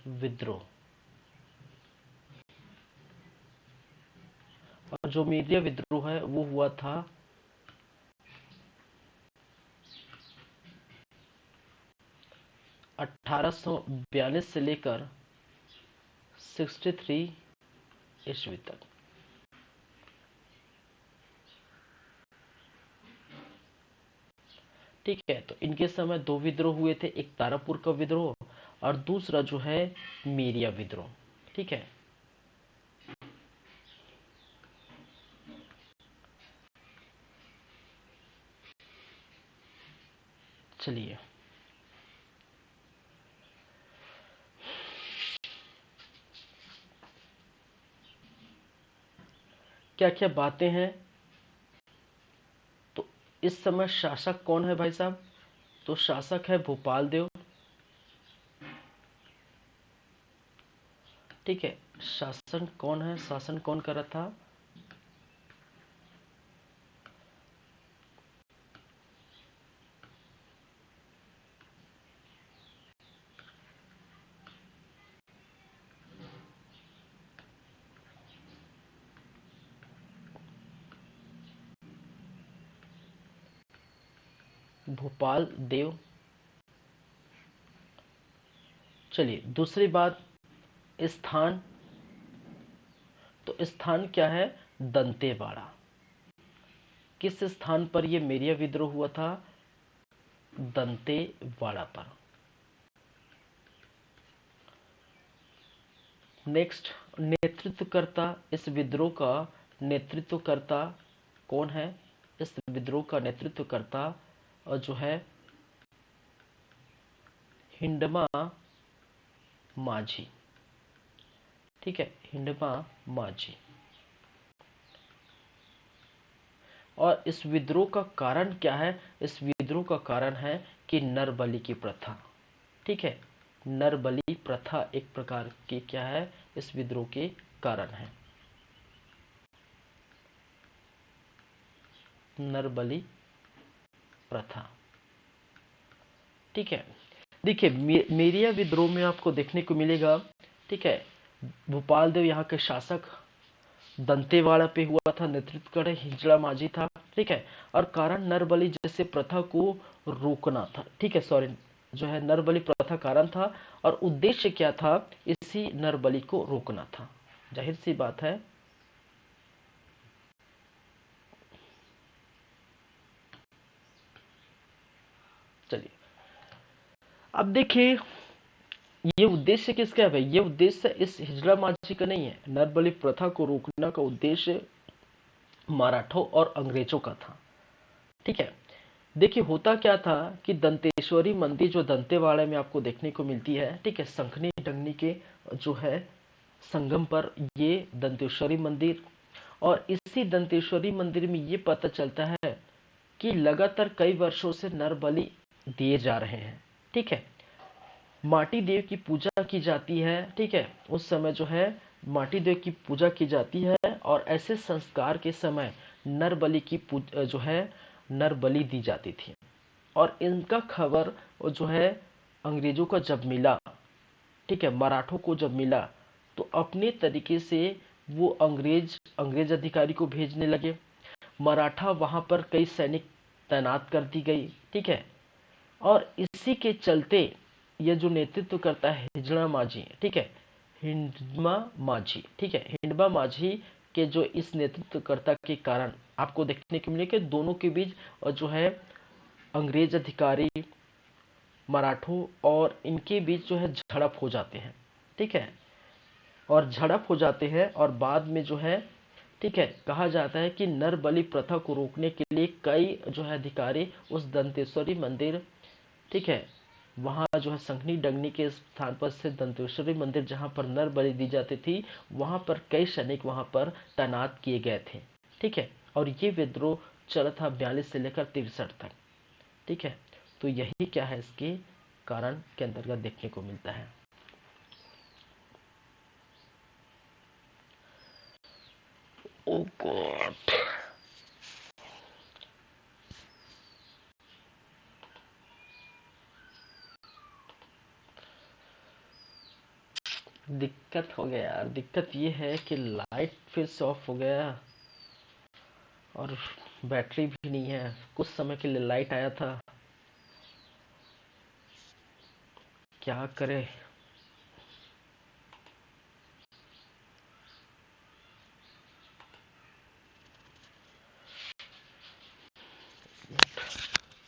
विद्रोह। और जो मेरिया विद्रोह है वो हुआ था 1842 से लेकर 63 ईस्वी तक। ठीक है, तो इनके समय दो विद्रोह हुए थे, एक तारापुर का विद्रोह और दूसरा जो है मेरिया विद्रोह। ठीक है, चलिए, क्या क्या बातें हैं। तो इस समय शासक कौन है भाई साहब? तो शासक है भोपाल देव। ठीक है, शासन कौन है? शासन कौन कर रहा था? भोपाल देव। चलिए, दूसरी बात, स्थान। तो स्थान क्या है? दंतेवाड़ा। किस स्थान पर यह मेरिया विद्रोह हुआ था? दंतेवाड़ा पर। नेक्स्ट, नेतृत्वकर्ता। इस विद्रोह का नेतृत्वकर्ता कौन है? इस विद्रोह का नेतृत्वकर्ता और जो है हिंडमा माझी। ठीक है, हिंडमा माझी। और इस विद्रोह का कारण क्या है? इस विद्रोह का कारण है कि नरबलि की प्रथा। ठीक है, नरबलि प्रथा एक प्रकार की क्या है? इस विद्रोह के कारण है, नरबलि प्रथा। ठीक है, देखिए मेरिया विद्रोह में आपको देखने को मिलेगा। ठीक है, भोपाल देव यहाँ के शासक, दंतेवाड़ा पे हुआ था, नेतृत्व करे हिजड़ा माझी था। ठीक है, और कारण नरबलि जैसे प्रथा को रोकना था। ठीक है, सॉरी, जो है नरबलि प्रथा कारण था और उद्देश्य क्या था? इसी नरबलि को रोकना था। जाहिर सी बात है। चलिए, अब देखिए, ये उद्देश्य किसका है भाई? ये उद्देश्य इस हिजड़ा माझी का नहीं है। नरबलि प्रथा को रोकने का उद्देश्य मराठों और अंग्रेजों का था। ठीक है, देखिए होता क्या था कि दंतेश्वरी मंदिर जो दंतेवाड़ा में आपको देखने को मिलती है, ठीक है, संखनी डंगनी के जो है संगम पर ये दंतेश्वरी मंदिर। और इसी दंतेश्वरी मंदिर में ये पता चलता है कि लगातार कई वर्षों से नर बलि दिए जा रहे हैं। ठीक है, माटी देव की पूजा की जाती है। ठीक है, उस समय जो है माटी देव की पूजा की जाती है और ऐसे संस्कार के समय नर बलि की जो है नर बलि दी जाती थी। और इनका खबर जो है अंग्रेजों को जब मिला, ठीक है, मराठों को जब मिला, तो अपने तरीके से वो अंग्रेज अधिकारी को भेजने लगे। मराठा वहां पर कई सैनिक तैनात कर दी गई। ठीक है, और इसी के चलते ये जो नेतृत्व करता है हिजड़ा माझी, ठीक है, हिंडमा माझी, ठीक है, हिंडमा माझी कि जो इस नेतृत्वकर्ता के कारण आपको देखने को मिले कि दोनों के बीच जो है अंग्रेज अधिकारी, मराठों और इनके बीच जो है झड़प हो जाते हैं। ठीक है, और झड़प हो जाते हैं और बाद में जो है, ठीक है, कहा जाता है कि नर बलि प्रथा को रोकने के लिए कई जो है अधिकारी उस दंतेश्वरी मंदिर, ठीक है, वहाँ जो है संघनी डंगनी के स्थान पर स्थित दंतेश्वरी मंदिर जहाँ पर नर बलि दी जाती थी, वहाँ पर कई सैनिक वहाँ पर तैनात किए गए थे। ठीक है, और ये विद्रोह चला था 42 से लेकर 63 तक। ठीक है, तो यही क्या है इसके कारण के अंतर्गत देखने को मिलता है। ओ गॉड, दिक्कत हो गया यार। दिक्कत ये है कि लाइट फिर से ऑफ हो गया और बैटरी भी नहीं है। कुछ समय के लिए लाइट आया था, क्या करे।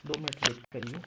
दो मिनट वेट करिए।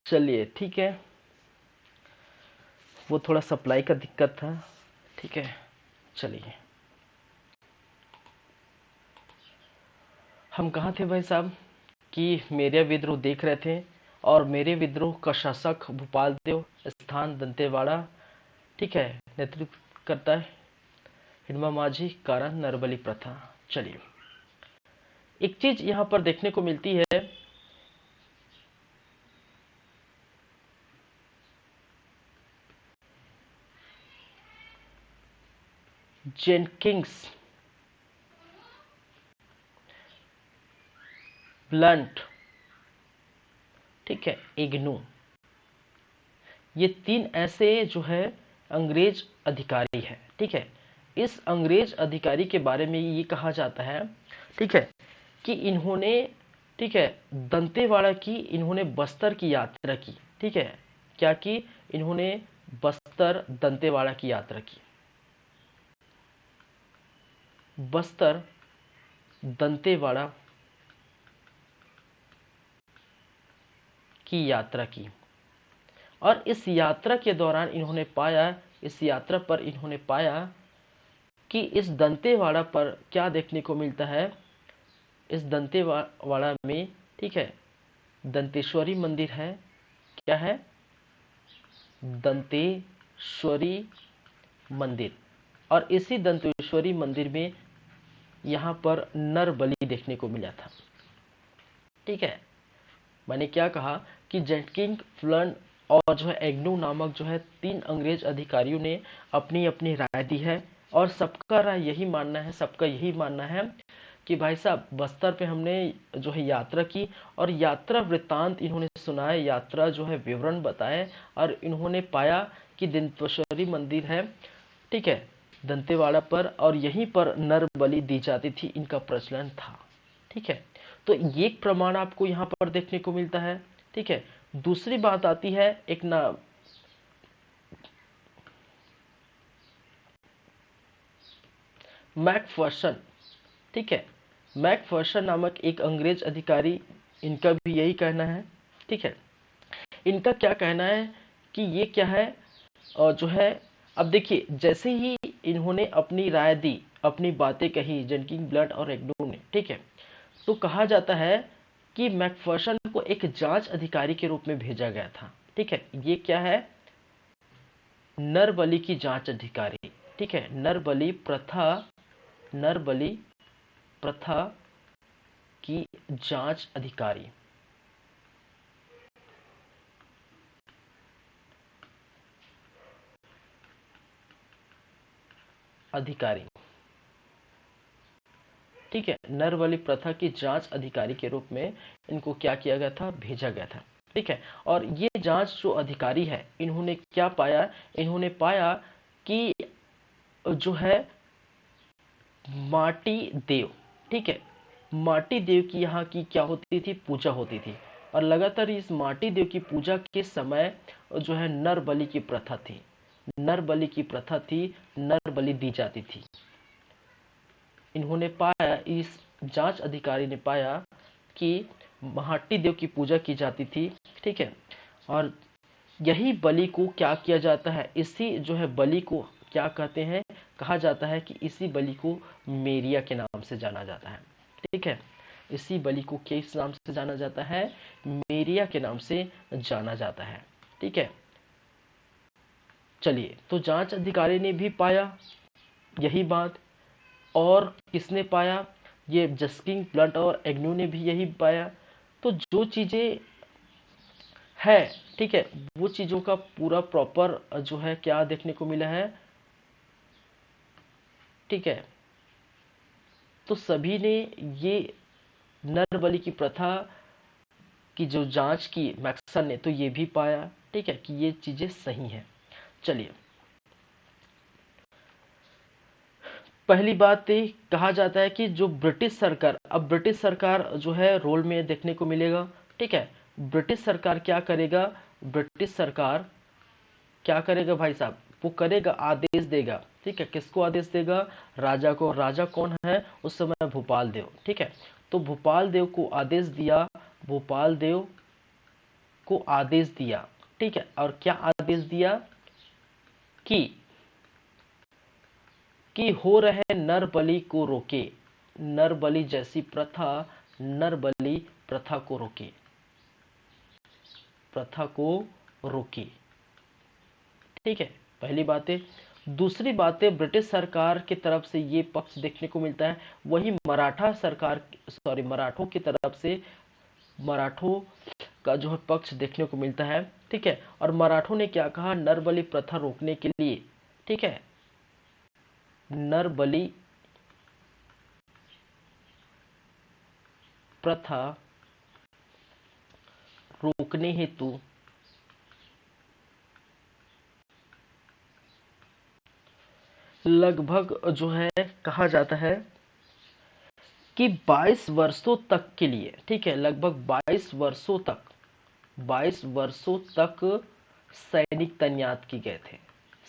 चलिए ठीक है, वो थोड़ा सप्लाई का दिक्कत था। ठीक है, चलिए हम कहाँ थे भाई साहब कि मेरे विद्रोह देख रहे थे, और मेरे विद्रोह का शासक भूपाल देव, स्थान दंतेवाड़ा। ठीक है, नेतृत्व करता है हिडमा माझी, कारण नरबली प्रथा। चलिए, एक चीज यहाँ पर देखने को मिलती है, जेनकिंस, ब्लंट, ठीक है, इग्नू, ये तीन ऐसे जो है अंग्रेज अधिकारी है। ठीक है, इस अंग्रेज अधिकारी के बारे में ये कहा जाता है, ठीक है, कि इन्होंने, ठीक है, दंतेवाड़ा की, इन्होंने बस्तर की यात्रा की। ठीक है, क्या की? इन्होंने बस्तर दंतेवाड़ा की यात्रा की, बस्तर दंतेवाड़ा की यात्रा की। और इस यात्रा के दौरान इन्होंने पाया, इस यात्रा पर इन्होंने पाया कि इस दंतेवाड़ा पर क्या देखने को मिलता है। इस दंतेवाड़ा में, ठीक है, दंतेश्वरी मंदिर है। क्या है? दंतेश्वरी मंदिर। और इसी दंतेश्वरी मंदिर में यहाँ पर नर बलि देखने को मिला था। ठीक है, मैंने क्या कहा कि जेटकिंग, फ्लन और जो है एग्नू नामक जो है तीन अंग्रेज अधिकारियों ने अपनी अपनी राय दी है, और सबका राय यही मानना है, सबका यही मानना है कि भाई साहब बस्तर पे हमने जो है यात्रा की, और यात्रा वृत्तांत इन्होंने सुनाए, यात्रा जो है विवरण बताए, और इन्होंने पाया कि दंतेश्वरी मंदिर है, ठीक है, दंतेवाड़ा पर, और यहीं पर नर बलि दी जाती थी, इनका प्रचलन था। ठीक है, तो ये एक प्रमाण आपको यहाँ पर देखने को मिलता है। ठीक है, दूसरी बात आती है एक ना, मैकफर्सन। ठीक है, मैकफर्सन नामक एक अंग्रेज अधिकारी, इनका भी यही कहना है। ठीक है, इनका क्या कहना है कि ये क्या है, और जो है, अब देखिए जैसे ही इन्होंने अपनी राय दी, अपनी बातें कही, जेनकिंग, ब्लड और एग्नू ने, ठीक है, तो कहा जाता है कि मैकफर्सन को एक जांच अधिकारी के रूप में भेजा गया था। ठीक है, ये क्या है? नर बलि की जांच अधिकारी। ठीक है, नर बलि प्रथा, नर बलि प्रथा की जांच अधिकारी, अधिकारी। ठीक है, नर बलि प्रथा की जांच अधिकारी के रूप में इनको क्या किया गया था? भेजा गया था। ठीक है, और ये जांच जो अधिकारी है, इन्होंने क्या पाया? इन्होंने पाया कि जो है माटी देव, ठीक है, माटी देव की यहाँ की क्या होती थी? पूजा होती थी, और लगातार इस माटी देव की पूजा के समय जो है नर बलि की प्रथा थी, नर बलि की प्रथा थी, नर बलि दी जाती थी। इन्होंने पाया, इस जांच अधिकारी ने पाया कि माटी देव की पूजा की जाती थी। ठीक है, और यही बलि को क्या किया जाता है? इसी जो है बलि को क्या कहते हैं? कहा जाता है कि इसी बलि को मेरिया के नाम से जाना जाता है। ठीक है, इसी बलि को किस नाम से जाना जाता है? मेरिया के नाम से जाना जाता है। ठीक है, चलिए, तो जांच अधिकारी ने भी पाया यही बात, और किसने पाया? ये जस्किंग, ब्लंट और एग्न्यू ने भी यही पाया। तो जो चीजें है, ठीक है, वो चीजों का पूरा प्रॉपर जो है क्या देखने को मिला है। ठीक है, तो सभी ने ये नर बलि की प्रथा की जो जांच की मैक्सन ने, तो ये भी पाया, ठीक है, कि ये चीजें सही हैं। चलिए, पहली बात ये कहा जाता है कि जो ब्रिटिश सरकार, अब ब्रिटिश सरकार जो है रोल में देखने को मिलेगा। ठीक है, ब्रिटिश सरकार क्या करेगा? ब्रिटिश सरकार क्या करेगा भाई साहब? वो करेगा, आदेश देगा। ठीक है, किसको आदेश देगा? राजा को। राजा कौन है उस समय? भूपाल देव। ठीक है, तो भूपाल देव को आदेश दिया, भूपाल देव को आदेश दिया, ठीक है, और क्या आदेश दिया कि हो रहे नर बलि को रोके, नर बलि जैसी प्रथा, नर बलि प्रथा को रोके, प्रथा को रोके, ठीक है, पहली बात है। दूसरी बात है, ब्रिटिश सरकार की तरफ से ये पक्ष देखने को मिलता है, वही मराठा सरकार, सॉरी, मराठों की तरफ से मराठों का जो है पक्ष देखने को मिलता है, ठीक है। और मराठों ने क्या कहा, नरबलि प्रथा रोकने के लिए, ठीक है, नरबलि प्रथा रोकने हेतु लगभग जो है कहा जाता है कि 22 वर्षों तक के लिए, ठीक है, लगभग 22 वर्षों तक, 22 वर्षों तक सैनिक तैनात किए गए थे,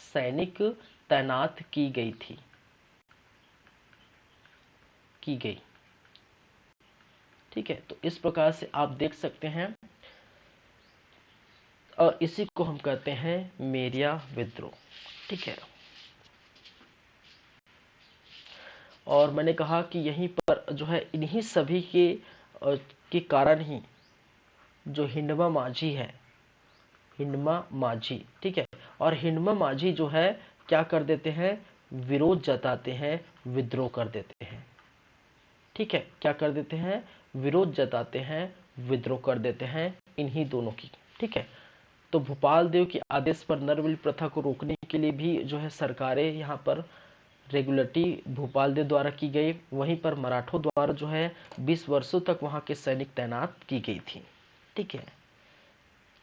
सैनिक तैनात की गई थी, की गई, ठीक है। तो इस प्रकार से आप देख सकते हैं, और इसी को हम कहते हैं मेरिया विद्रोह, ठीक है। और मैंने कहा कि यहीं पर जो है इन्हीं सभी के कारण ही जो हिंडमा माझी है, हिंडमा माझी, ठीक है, और हिंडमा माझी जो है क्या कर देते हैं, विरोध जताते हैं, विद्रोह कर देते हैं, ठीक है, क्या कर देते हैं, विरोध जताते हैं, विद्रोह कर देते हैं इन्हीं दोनों की, ठीक है। तो भोपाल देव के आदेश पर नरबलि प्रथा को रोकने के लिए भी जो है सरकारें यहाँ पर रेगुलेटरी भोपाल देव द्वारा की गई, वहीं पर मराठों द्वारा जो है 20 वर्षों तक वहां के सैनिक तैनात की गई थी, ठीक है।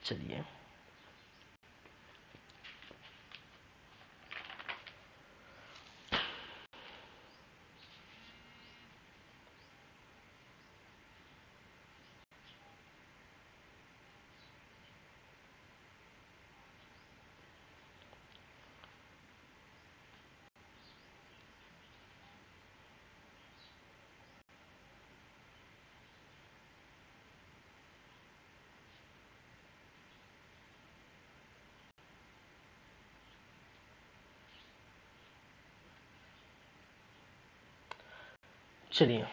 चलिए, चलिए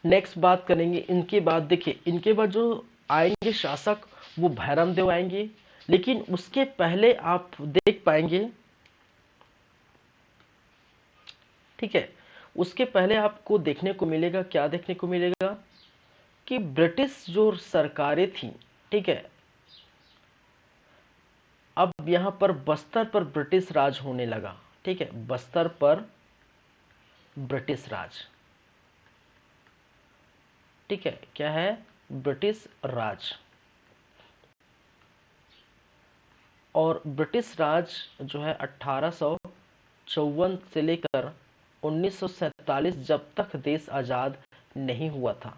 नेक्स्ट बात करेंगे। इनके बाद देखिए, इनके बाद जो आएंगे शासक वो भैरम देव आएंगे, लेकिन उसके पहले आप देख पाएंगे, ठीक है, उसके पहले आपको देखने को मिलेगा, क्या देखने को मिलेगा कि ब्रिटिश जो सरकारें थी, ठीक है, अब यहां पर बस्तर पर ब्रिटिश राज होने लगा, ठीक है, बस्तर पर ब्रिटिश राज, ठीक है, क्या है, ब्रिटिश राज। और ब्रिटिश राज जो है 1854 से लेकर 1947 जब तक देश आजाद नहीं हुआ था,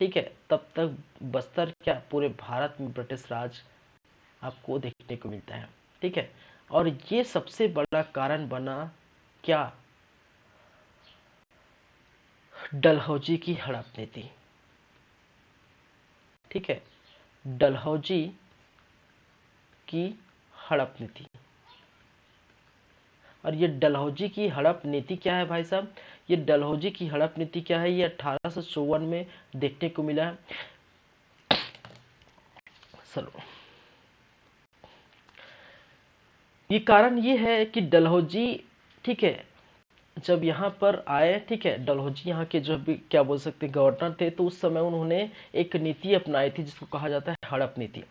ठीक है, तब तक बस्तर क्या पूरे भारत में ब्रिटिश राज आपको देखने को मिलता है, ठीक है। और ये सबसे बड़ा कारण बना क्या, डलहौजी की हड़प नीति, ठीक है, डलहौजी की हड़प नीति। और ये डलहौजी की हड़प नीति क्या है भाई साहब, ये डलहौजी की हड़प नीति क्या है, ये 1854 में देखने को मिला है। चलो, ये कारण ये है कि डलहौजी, ठीक है, जब यहाँ पर आए, ठीक है, डलहौजी यहाँ के जो भी क्या बोल सकते गवर्नर थे, तो उस समय उन्होंने एक नीति अपनाई थी जिसको कहा जाता है हड़प नीति।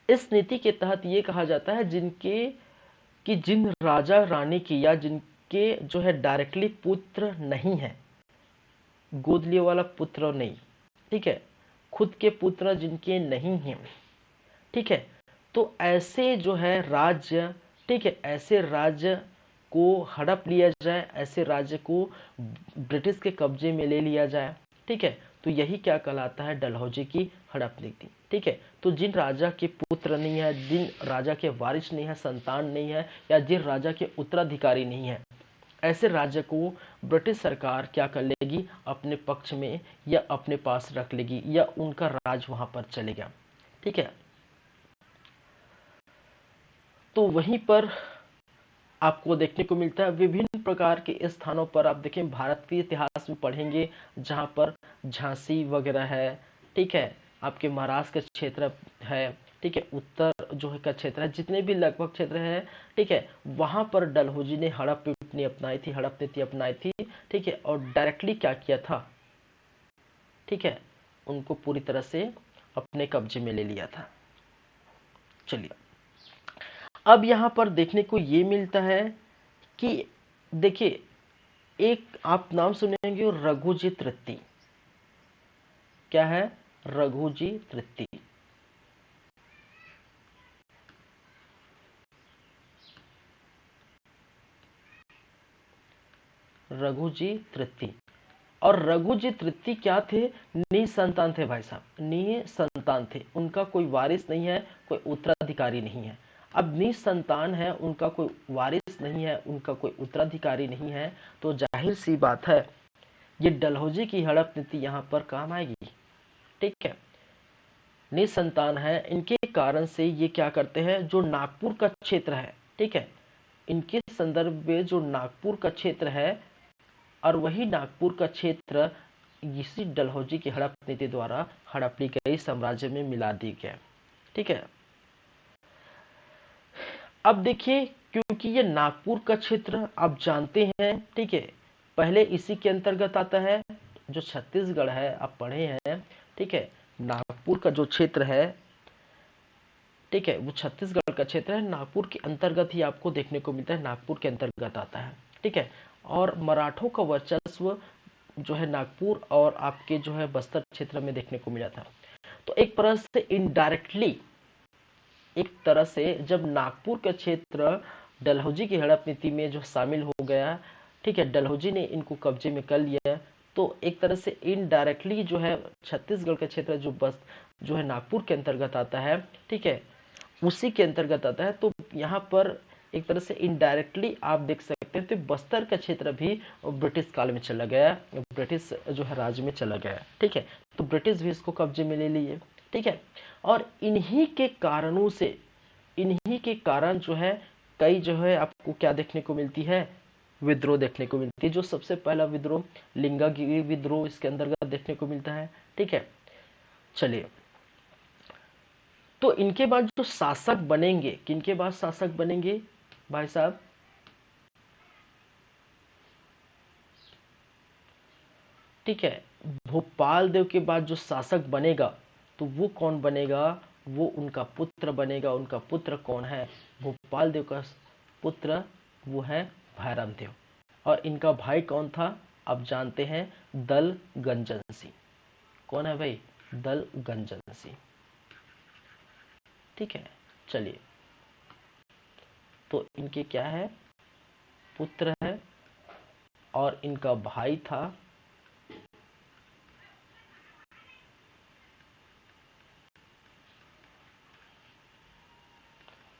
इस नीति के तहत ये कहा जाता है जिन राजा रानी की या जिनके जो है डायरेक्टली पुत्र नहीं है, गोद लिए वाला पुत्र नहीं, ठीक है, खुद के पुत्र जिनके नहीं हैं, ठीक है, तो ऐसे जो है राज्य, ठीक है, ऐसे राज्य को हड़प लिया जाए, ऐसे राज्य को ब्रिटिश के कब्जे में ले लिया जाए, ठीक है। तो यही क्या कहलाता है, डलहौजी की हड़प नीति, ठीक है। तो जिन राजा के पुत्र नहीं है, जिन राजा के वारिस नहीं है, संतान नहीं है, या जिन राजा के उत्तराधिकारी नहीं है, ऐसे राज्य को ब्रिटिश सरकार क्या कर लेगी, अपने पक्ष में या अपने पास रख लेगी, या उनका राज वहां पर चलेगा। ठीक है, तो वहीं पर आपको देखने को मिलता है विभिन्न प्रकार के स्थानों पर। आप देखें भारत के इतिहास में पढ़ेंगे जहां पर झांसी वगैरह है, ठीक है, आपके महाराष्ट्र का क्षेत्र है, ठीक है, उत्तर जो है का क्षेत्र है, जितने भी लगभग क्षेत्र है, ठीक है, वहां पर डलहौजी ने हड़प नीति अपनाई थी, हड़प नीति अपनाई थी, ठीक है, और डायरेक्टली क्या किया था, ठीक है, उनको पूरी तरह से अपने कब्जे में ले लिया था। चलिए, अब यहां पर देखने को ये मिलता है कि देखिए, एक आप नाम सुनेंगे रघुजी तृतीय। क्या है? रघुजी तृतीय। रघुजी तृतीय। और रघुजी तृतीय क्या थे? निसंतान थे भाई साहब, निसंतान थे, उनका कोई वारिस नहीं है, कोई उत्तराधिकारी नहीं है। अब निसंतान है, उनका कोई वारिस नहीं है, उनका कोई उत्तराधिकारी नहीं है, तो जाहिर सी बात है ये डलहौजी की हड़प नीति यहाँ पर काम आएगी। ठीक है, निसंतान है, इनके कारण से ये क्या करते हैं, जो नागपुर का क्षेत्र है, ठीक है, इनके संदर्भ में जो नागपुर का क्षेत्र है, और वही नागपुर का क्षेत्र इसी डलहौजी की हड़प नीति द्वारा हड़प ली गई साम्राज्य में मिला दी गया। ठीक है, अब देखिए, क्योंकि ये नागपुर का क्षेत्र आप जानते हैं, ठीक है, पहले इसी के अंतर्गत आता है, जो छत्तीसगढ़ है आप पढ़े हैं, ठीक है, नागपुर का जो क्षेत्र है, ठीक है, वो छत्तीसगढ़ का क्षेत्र है, नागपुर के अंतर्गत ही आपको देखने को मिलता है, नागपुर के अंतर्गत आता है। ठीक है, और मराठों का वर्चस्व जो है नागपुर और आपके जो है बस्तर क्षेत्र में देखने को मिला था। तो एक तरह से इनडायरेक्टली, एक तरह से जब नागपुर का क्षेत्र डलहौजी की हड़प नीति में जो शामिल हो गया, ठीक है, डलहौजी ने इनको कब्जे में कर लिया, तो एक तरह से इनडायरेक्टली जो है छत्तीसगढ़ का क्षेत्र जो बस जो है नागपुर के अंतर्गत आता है, ठीक है, उसी के अंतर्गत आता है। तो यहाँ पर एक तरह से इनडायरेक्टली आप देख सकते हैं, तो बस्तर का क्षेत्र भी ब्रिटिश काल में चला गया, ब्रिटिश जो है राज्य में चला गया। ठीक है, तो ब्रिटिश भी इसको कब्जे में ले लिए। ठीक है, और इन्हीं के कारणों से, इन्हीं के कारण जो है कई जो है आपको क्या देखने को मिलती है, विद्रोह देखने को मिलती है। जो सबसे पहला विद्रोह लिंगागिरी विद्रोह इसके अंतर्गत देखने को मिलता है। ठीक है, चलिए, तो इनके बाद जो शासक बनेंगे, किनके बाद शासक बनेंगे भाई साहब, ठीक है, भोपाल देव के बाद जो शासक बनेगा, तो वो कौन बनेगा, वो उनका पुत्र बनेगा। उनका पुत्र कौन है? भोपाल देव का पुत्र वो है भैरम देव। और इनका भाई कौन था? आप जानते हैं, दल गंजन सिंह। कौन है भाई? दल गंजन सिंह। ठीक है, चलिए, तो इनके क्या है, पुत्र है, और इनका भाई था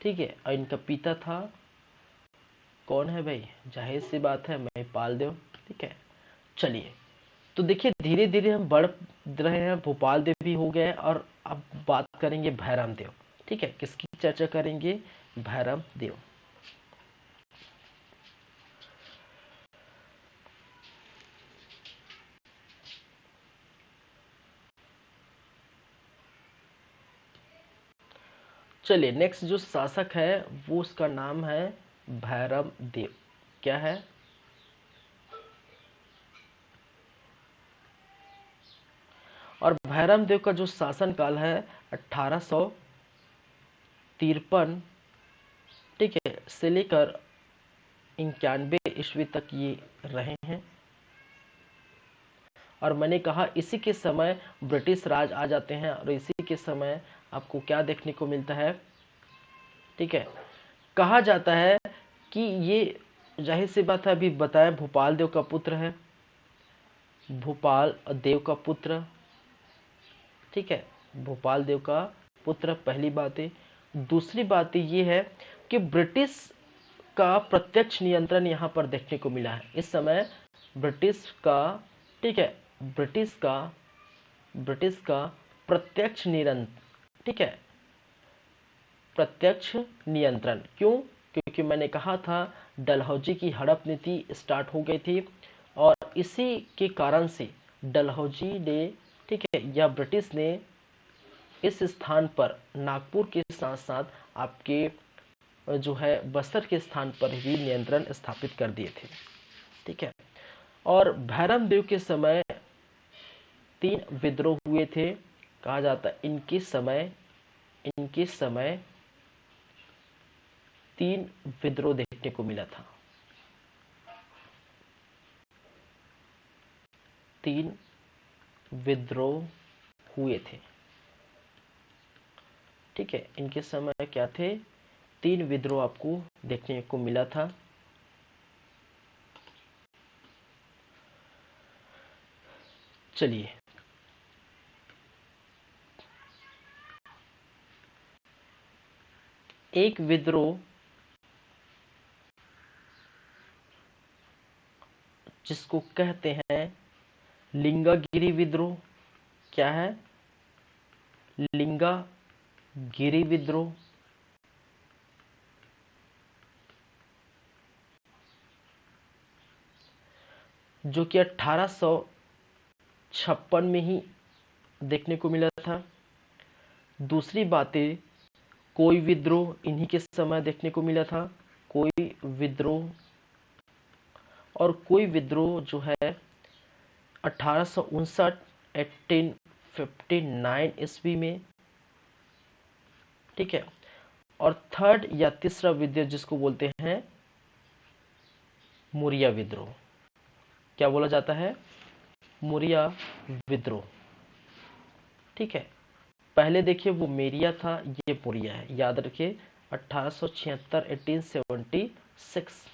ठीक है, और इनका पिता था, कौन है भाई? जाहिर सी बात है महिपाल देव। ठीक है, चलिए, तो देखिए धीरे धीरे हम बढ़ रहे हैं, भोपाल देव भी हो गए, और अब बात करेंगे भैरम देव। ठीक है, किसकी चर्चा करेंगे? भैरम देव। चलिए, नेक्स्ट जो शासक है वो उसका नाम है भैरम देव। क्या है? और भैरम देव का जो शासन काल है 1853, ठीक है, से लेकर 91 ईस्वी तक ये रहे हैं। और मैंने कहा इसी के समय ब्रिटिश राज आ जाते हैं, और इसी के समय आपको क्या देखने को मिलता है, ठीक है, कहा जाता है कि ये, जाहिर सी बात है, अभी बताया भोपाल देव का पुत्र है, भोपाल देव का पुत्र, ठीक है, भोपाल देव का पुत्र, पहली बात है। दूसरी बात ये है कि ब्रिटिश का प्रत्यक्ष नियंत्रण यहाँ पर देखने को मिला है। इस समय ब्रिटिश का, ठीक है, ब्रिटिश का प्रत्यक्ष नियंत्रण, ठीक है, प्रत्यक्ष नियंत्रण। क्यों? क्योंकि मैंने कहा था डलहौजी की हड़प नीति स्टार्ट हो गई थी, और इसी के कारण से डलहौजी ने, ठीक है, या ब्रिटिश ने इस स्थान पर नागपुर के साथ साथ आपके जो है बस्तर के स्थान पर भी नियंत्रण स्थापित कर दिए थे। ठीक है, और भैरम देव के समय 3 विद्रोह हुए थे। कहा जाता है इनके समय 3 विद्रोह देखने को मिला था। 3 विद्रोह हुए थे। ठीक है, इनके समय क्या थे? 3 विद्रोह आपको देखने को मिला था। चलिए, एक विद्रोह जिसको कहते हैं लिंगागिरी विद्रोह। क्या है? लिंगागिरी विद्रोह। जो कि 1856 में ही देखने को मिला था। दूसरी बात है, कोई विद्रोह इन्हीं के समय देखने को मिला था। कोई विद्रोह, और कोई विद्रोह जो है 1859 1859 ईस्वी में। ठीक है, और थर्ड या तीसरा विद्रोह जिसको बोलते हैं मुरिया विद्रोह। क्या बोला जाता है? मुरिया विद्रोह। ठीक है, पहले देखिए वो मेरिया था, ये मुरिया है। याद रखिए 1876 1876।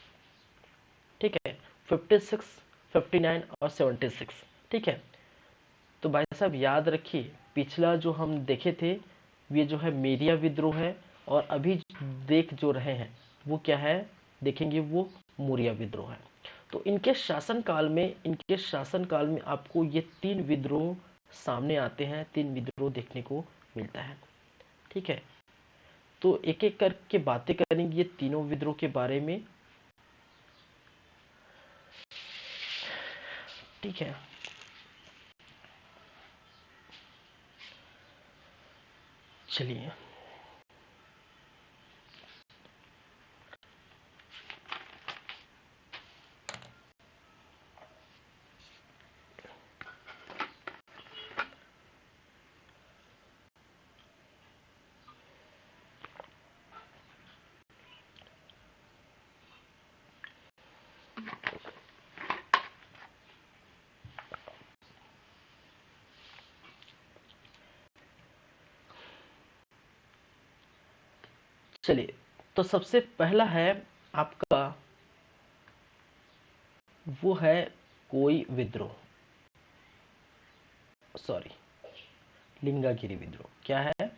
ठीक है, 56 59 और 76। ठीक है, तो भाई साहब याद रखिए पिछला जो हम देखे थे ये जो है मेरिया विद्रोह है, और अभी देख जो रहे हैं वो क्या है, देखेंगे वो मुरिया विद्रोह है। तो इनके शासनकाल में आपको ये 3 विद्रोह सामने आते हैं, 3 विद्रोह देखने को मिलता है। ठीक है, तो एक एक करके बातें करेंगे ये तीनों विद्रोह के बारे में। ठीक है, चलिए। चलिए, तो सबसे पहला है आपका, वो है कोई विद्रोह, सॉरी, लिंगागिरी विद्रोह। क्या है?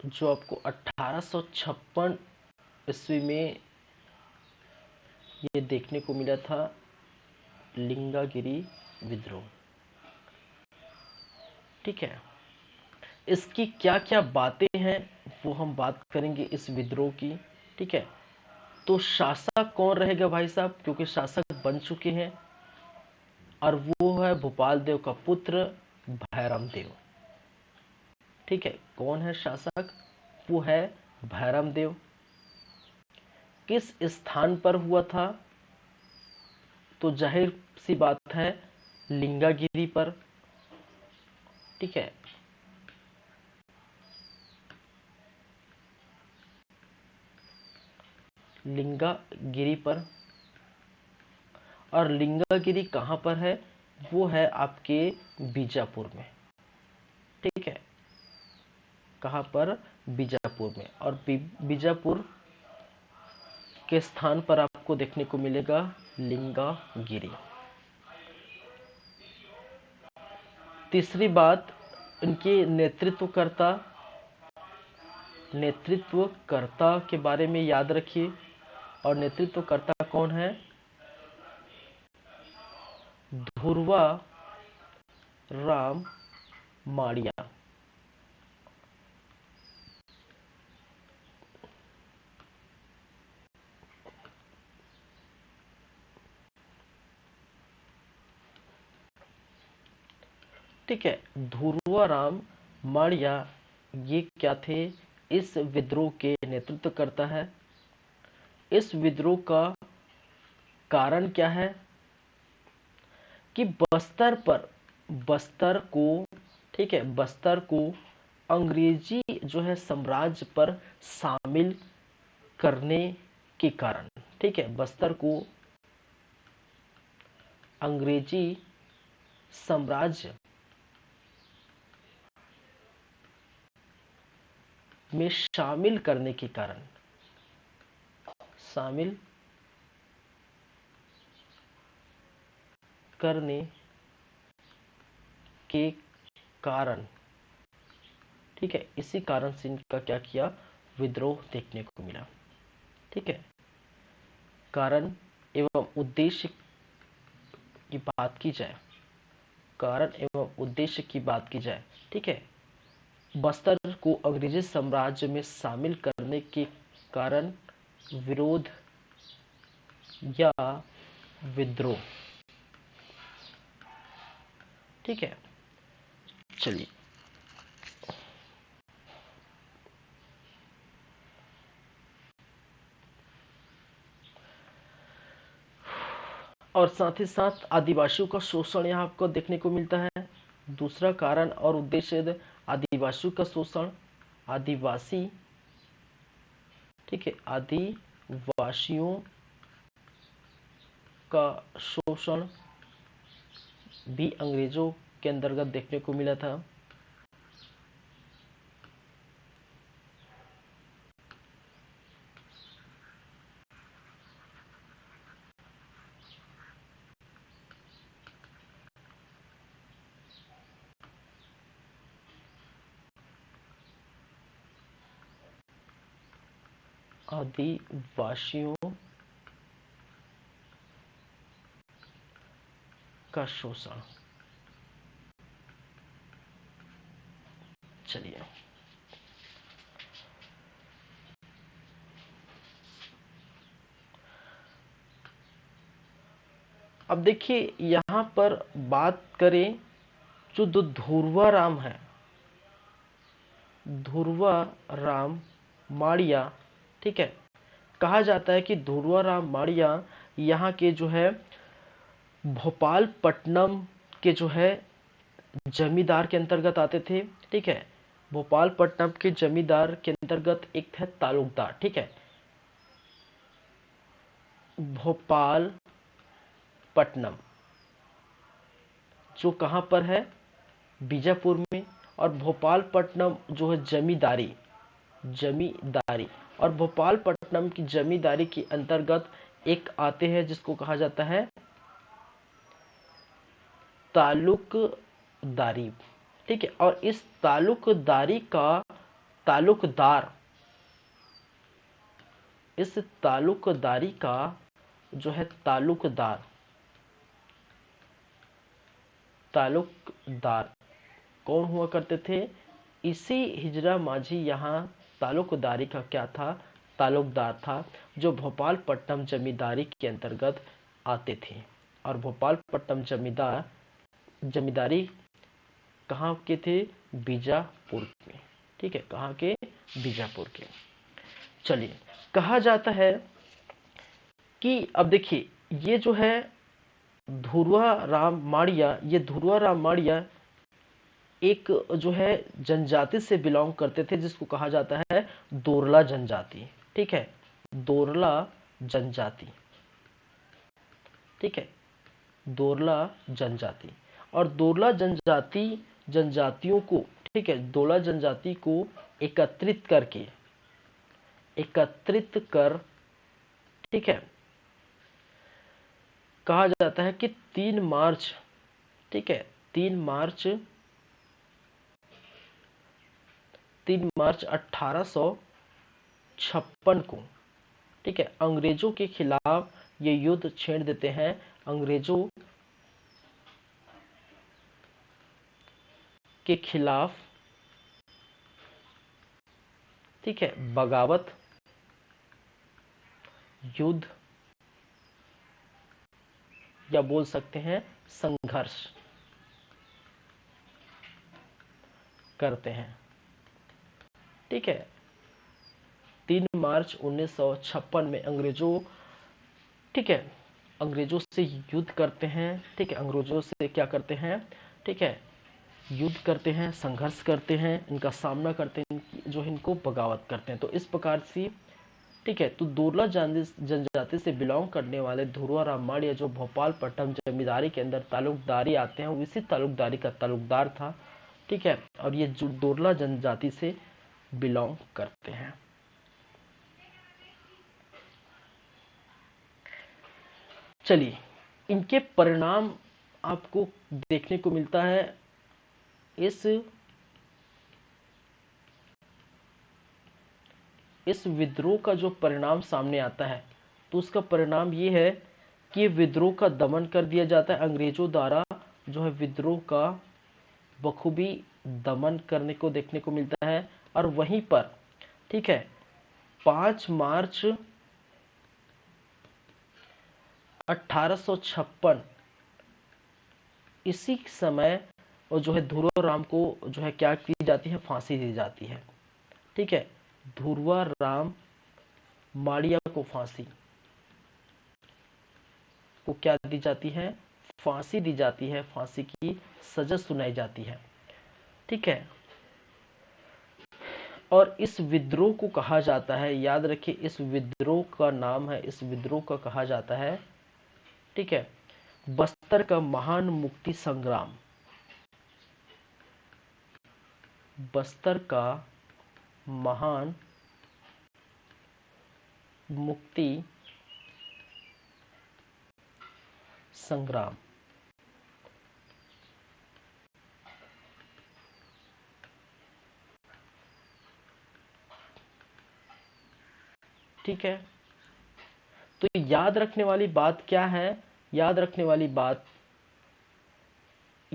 जो आपको 1856 ईस्वी में ये देखने को मिला था, लिंगागिरी विद्रोह। ठीक है, इसकी क्या क्या बातें हैं वो हम बात करेंगे इस विद्रोह की। ठीक है, तो शासक कौन रहेगा भाई साहब? क्योंकि शासक बन चुके हैं, और वो है भोपाल देव का पुत्र भैरम देव। ठीक है, कौन है शासक? वो है भैरम देव। किस स्थान पर हुआ था? तो जाहिर सी बात है लिंगागिरी पर। ठीक है, लिंगागिरी पर। और लिंगागिरी कहाँ पर है? वो है आपके बीजापुर में। ठीक है, कहाँ पर? बीजापुर में। और बीजापुर के स्थान पर आपको देखने को मिलेगा लिंगागिरी। तीसरी बात, इनके नेतृत्वकर्ता के बारे में याद रखिए। और नेतृत्वकर्ता कौन है? ध्रुवा राम माड़िया। ठीक है, ध्रुवा राम माड़िया ये क्या थे? इस विद्रोह के नेतृत्व करता है। इस विद्रोह का कारण क्या है? कि बस्तर को, ठीक है, बस्तर को अंग्रेजी जो है साम्राज्य पर शामिल करने के कारण, ठीक है, बस्तर को अंग्रेजी साम्राज्य में शामिल करने के कारण, शामिल करने के कारण, ठीक है, इसी कारण से इनका क्या किया? विद्रोह देखने को मिला। ठीक है, कारण एवं उद्देश्य की बात की जाए, कारण एवं उद्देश्य की बात की जाए, ठीक है, बस्तर को अंग्रेजी साम्राज्य में शामिल करने के कारण विरोध या विद्रोह। ठीक है, चलिए और साथ ही साथ आदिवासियों का शोषण यहाँ आपको देखने को मिलता है। दूसरा कारण और उद्देश्य आदिवासियों का शोषण, आदिवासी, ठीक है, आदिवासियों का शोषण भी अंग्रेजों के अंतर्गत देखने को मिला था। आदिवासियों का शोषण। चलिए अब देखिए यहाँ पर बात करें, जो ध्रुवा राम है, ध्रुवा राम माड़िया, ठीक है, कहा जाता है कि ध्रुवा राम माड़िया यहाँ के जो है भोपालपट्टनम के जो है जमींदार के अंतर्गत आते थे। ठीक है, भोपालपट्टनम के जमींदार के अंतर्गत एक थे तालुकदार। ठीक है, भोपालपट्टनम जो कहां पर है? बीजापुर में। और भोपालपट्टनम जो है जमींदारी, जमींदारी, और भोपालपट्टनम की जमींदारी के अंतर्गत एक आते हैं जिसको कहा जाता है तालुकदारी। ठीक है, और इस तालुकदारी का तालुकदार, इस तालुकदारी का जो है तालुकदार, तालुकदार कौन हुआ करते थे? इसी हिजरा माझी यहाँ तालुकदारी का क्या था? तालुकदार था, जो भोपालपट्टनम जमींदारी के अंतर्गत आते थे। और भोपालपट्टनम जमींदारी कहाँ के थे? बीजापुर में। ठीक है, कहाँ के? बीजापुर के। चलिए, कहा जाता है कि अब देखिए ये जो है ध्रुवा राम माड़िया, ये ध्रुवा राम माड़िया एक जो है जनजाति से बिलोंग करते थे जिसको कहा जाता है दोरला जनजाति। ठीक है, दोरला जनजाति। ठीक है, दोरला जनजाति। और दोरला जनजातियों को, ठीक है, दोरला जनजाति को एकत्रित करके, एकत्रित कर, ठीक है, कहा जाता है कि 3 मार्च, ठीक है, 3 मार्च 1856 को, ठीक है, अंग्रेजों के खिलाफ ये युद्ध छेड़ देते हैं। अंग्रेजों के खिलाफ, ठीक है, बगावत, युद्ध, या बोल सकते हैं संघर्ष करते हैं, ठीक है। 3 मार्च 1956 में अंग्रेजों, ठीक है, अंग्रेजों से युद्ध करते हैं, ठीक है, अंग्रेजों से क्या करते हैं, ठीक है, युद्ध करते हैं, संघर्ष करते हैं, इनका सामना करते हैं, जो इनको बगावत करते हैं। तो इस प्रकार से, ठीक है, तो दुर्लभ जनजाति से बिलोंग करने वाले धुरवा राम माड़िया जो भोपाल पट्टन जमींदारी के अंदर तालुकदारी आते हैं, वो इसी तालुकदारी का तालुकदार था, ठीक है, और ये दुर्लभ जनजाति से बिलोंग करते हैं। चलिए, इनके परिणाम आपको देखने को मिलता है। इस विद्रोह का जो परिणाम सामने आता है, तो उसका परिणाम ये है कि विद्रोह का दमन कर दिया जाता है अंग्रेजों द्वारा, जो है विद्रोह का बखूबी दमन करने को देखने को मिलता है। और वहीं पर, ठीक है, 5 मार्च 1856 इसी समय, और जो है ध्रुव राम को जो है क्या की जाती है, फांसी दी जाती है, ठीक है, ध्रुव राम माड़िया को फांसी को क्या दी जाती है, फांसी दी जाती है, फांसी की सजा सुनाई जाती है, ठीक है। और इस विद्रोह को कहा जाता है, याद रखिए, इस विद्रोह का नाम है, इस विद्रोह का कहा जाता है, ठीक है, बस्तर का महान मुक्ति संग्राम। बस्तर का महान मुक्ति संग्राम, ठीक है। तो याद रखने वाली बात क्या है, याद रखने वाली बात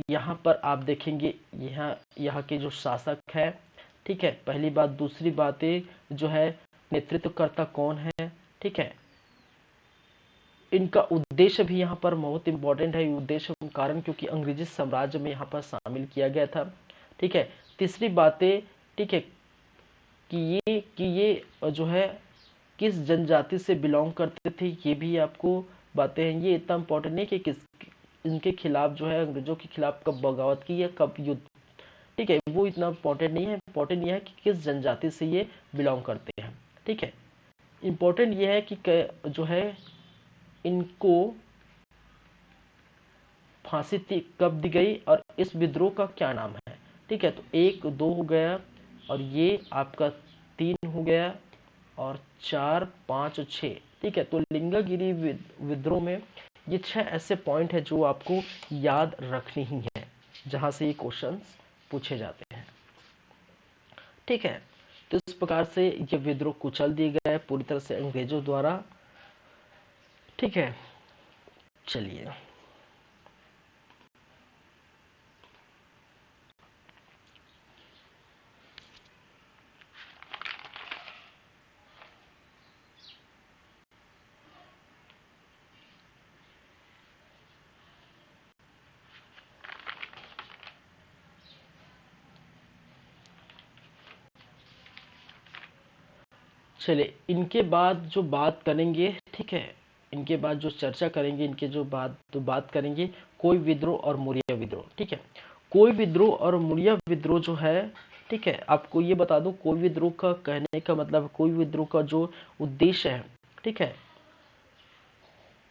यहाँ पर आप देखेंगे, यहाँ के जो शासक है, ठीक है, पहली बात। दूसरी बातें जो है, नेतृत्वकर्ता कौन है, ठीक है, इनका उद्देश्य भी यहाँ पर बहुत इंपॉर्टेंट है। उद्देश्य कारण क्योंकि अंग्रेजी साम्राज्य में यहाँ पर शामिल किया गया था, ठीक है। तीसरी बातें, ठीक है, कि ये जो है किस जनजाति से बिलोंग करते थे, ये भी आपको बातें हैं। ये इतना इंपॉर्टेंट नहीं कि किस इनके खिलाफ जो है, अंग्रेजों के खिलाफ कब बगावत की या कब युद्ध, ठीक है, वो इतना इंपॉर्टेंट नहीं है। इंपॉर्टेंट ये है कि किस जनजाति से ये बिलोंग करते हैं, ठीक है। इंपॉर्टेंट ये है कि जो है इनको फांसी कब दी गई और इस विद्रोह का क्या नाम है, ठीक है। तो 1 2 हो गया, और ये आपका 3 हो गया, और 4 5 और 6, ठीक है। तो लिंगागिरी विद्रोह में ये 6 ऐसे पॉइंट है जो आपको याद रखनी ही है, जहां से ये क्वेश्चंस पूछे जाते हैं, ठीक है। तो इस प्रकार से ये विद्रोह कुचल दिए गए पूरी तरह से अंग्रेजों द्वारा, ठीक है। चलिए, चलिए, इनके बाद जो बात करेंगे, ठीक है, इनके बाद जो चर्चा करेंगे, इनके जो बात करेंगे, कोई विद्रोह और मुरिया विद्रोह, ठीक है। कोई विद्रोह और मुरिया विद्रोह जो है, ठीक है, आपको ये बता दूं, कोई विद्रोह का कहने का मतलब, कोई विद्रोह का जो उद्देश्य है, ठीक है,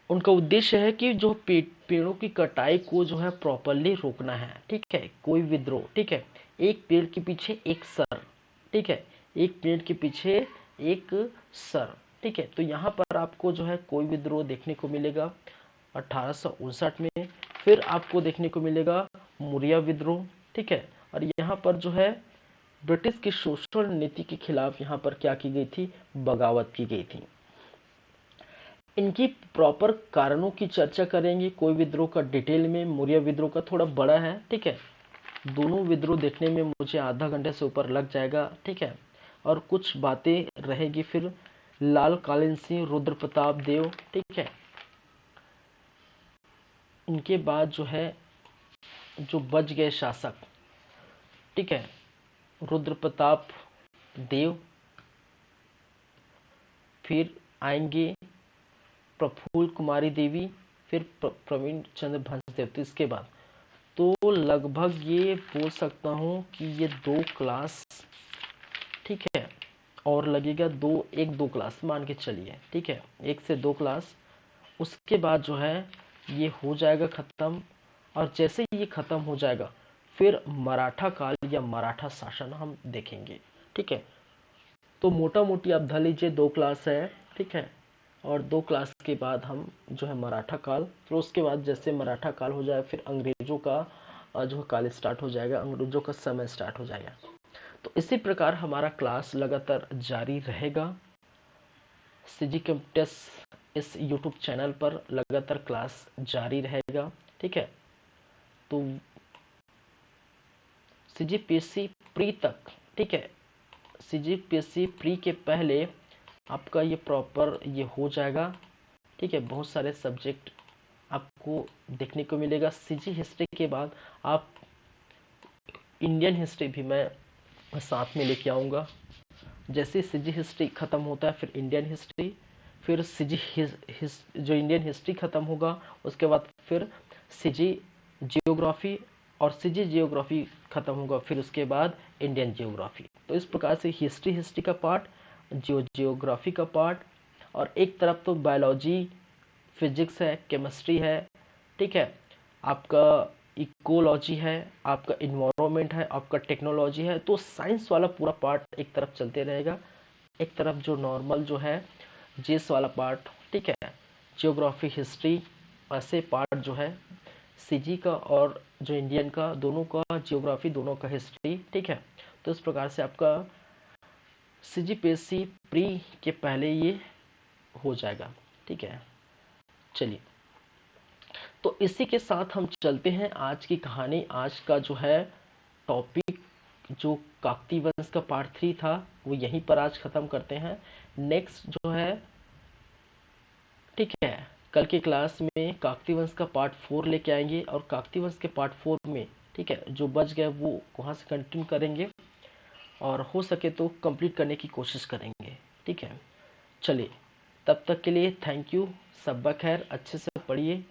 उनका उद्देश्य है कि जो पेड़ों की कटाई को जो है प्रॉपरली रोकना है, ठीक है। कोई विद्रोह, ठीक है, एक पेड़ के पीछे एक सर, ठीक है, एक पेड़ के पीछे एक सर। ठीक है, तो यहाँ पर आपको जो है कोई विद्रोह देखने को मिलेगा 1859 में। फिर आपको देखने को मिलेगा मुरिया विद्रोह। ठीक है, और यहाँ पर जो है ब्रिटिश की शोषण नीति के खिलाफ यहाँ पर क्या की गई थी, बगावत की गई थी। इनकी प्रॉपर कारणों की चर्चा करेंगे, कोई विद्रोह का डिटेल में, मुरिया विद्रोह का थोड़ा बड़ा है। ठीक है, दोनों विद्रोह देखने में मुझे आधा घंटे से ऊपर लग जाएगा। ठीक है, और कुछ बातें रहेगी फिर लाल कालीन सिंह, रुद्र प्रताप देव। ठीक है, इनके बाद जो है जो बच गए शासक, ठीक है, रुद्र प्रताप देव, फिर आएंगे प्रफुल्ल कुमारी देवी, फिर प्रवीण चंद्र भंसदेव। तो इसके बाद तो लगभग ये बोल सकता हूँ कि ये 2 क्लास, ठीक है, और लगेगा 1-2 क्लास मान के चलिए। ठीक है, 1 से 2 क्लास, उसके बाद जो है ये हो जाएगा ख़त्म। और जैसे ही ये ख़त्म हो जाएगा फिर मराठा काल या मराठा शासन हम देखेंगे। ठीक है, तो मोटा मोटी आप धर लीजिए 2 क्लास है। ठीक है, और 2 क्लास के बाद हम जो है मराठा काल, फिर उसके बाद जैसे मराठा काल हो जाए फिर अंग्रेजों का जो काल स्टार्ट हो जाएगा, अंग्रेजों का समय स्टार्ट हो जाएगा। तो इसी प्रकार हमारा क्लास लगातार जारी रहेगा। सीजी कंप्यूटर्स इस यूट्यूब चैनल पर लगातार क्लास जारी रहेगा। ठीक है, तो सीजीपीएससी प्री तक, ठीक है, सीजीपीएससी प्री के पहले आपका ये प्रॉपर ये हो जाएगा। ठीक है, बहुत सारे सब्जेक्ट आपको देखने को मिलेगा। सीजी हिस्ट्री के बाद आप इंडियन हिस्ट्री भी मैं साथ में लेके आऊँगा। जैसे सीजी हिस्ट्री ख़त्म होता है फिर इंडियन हिस्ट्री, फिर जो इंडियन हिस्ट्री ख़त्म होगा उसके बाद फिर सीजी जियोग्राफी, और सीजी जियोग्राफी ख़त्म होगा फिर उसके बाद इंडियन जियोग्राफी। तो इस प्रकार से हिस्ट्री का पार्ट, जियोग्राफी का पार्ट, और एक तरफ तो बायोलॉजी, फिजिक्स है, केमिस्ट्री है। ठीक है, आपका इकोलॉजी है, आपका इन्वायरमेंट है, आपका टेक्नोलॉजी है। तो साइंस वाला पूरा पार्ट एक तरफ चलते रहेगा, एक तरफ जो नॉर्मल जो है जीएस वाला पार्ट। ठीक है, जियोग्राफी, हिस्ट्री, ऐसे पार्ट जो है सीजी का और जो इंडियन का, दोनों का जियोग्राफी, दोनों का हिस्ट्री। ठीक है, तो इस प्रकार से आपका सीजीपीएससी प्री के पहले ये हो जाएगा। ठीक है, चलिए, तो इसी के साथ हम चलते हैं आज की कहानी। आज का जो है टॉपिक, जो काकती वंश का पार्ट 3 था, वो यहीं पर आज खत्म करते हैं। नेक्स्ट जो है, ठीक है, कल की क्लास में काकती वंश का पार्ट 4 लेके आएंगे, और काकती वंश के पार्ट 4 में, ठीक है, जो बच गए वो वहाँ से कंटिन्यू करेंगे, और हो सके तो कंप्लीट करने की कोशिश करेंगे। ठीक है, चलिए, तब तक के लिए थैंक यू। सब खैर, अच्छे से पढ़िए।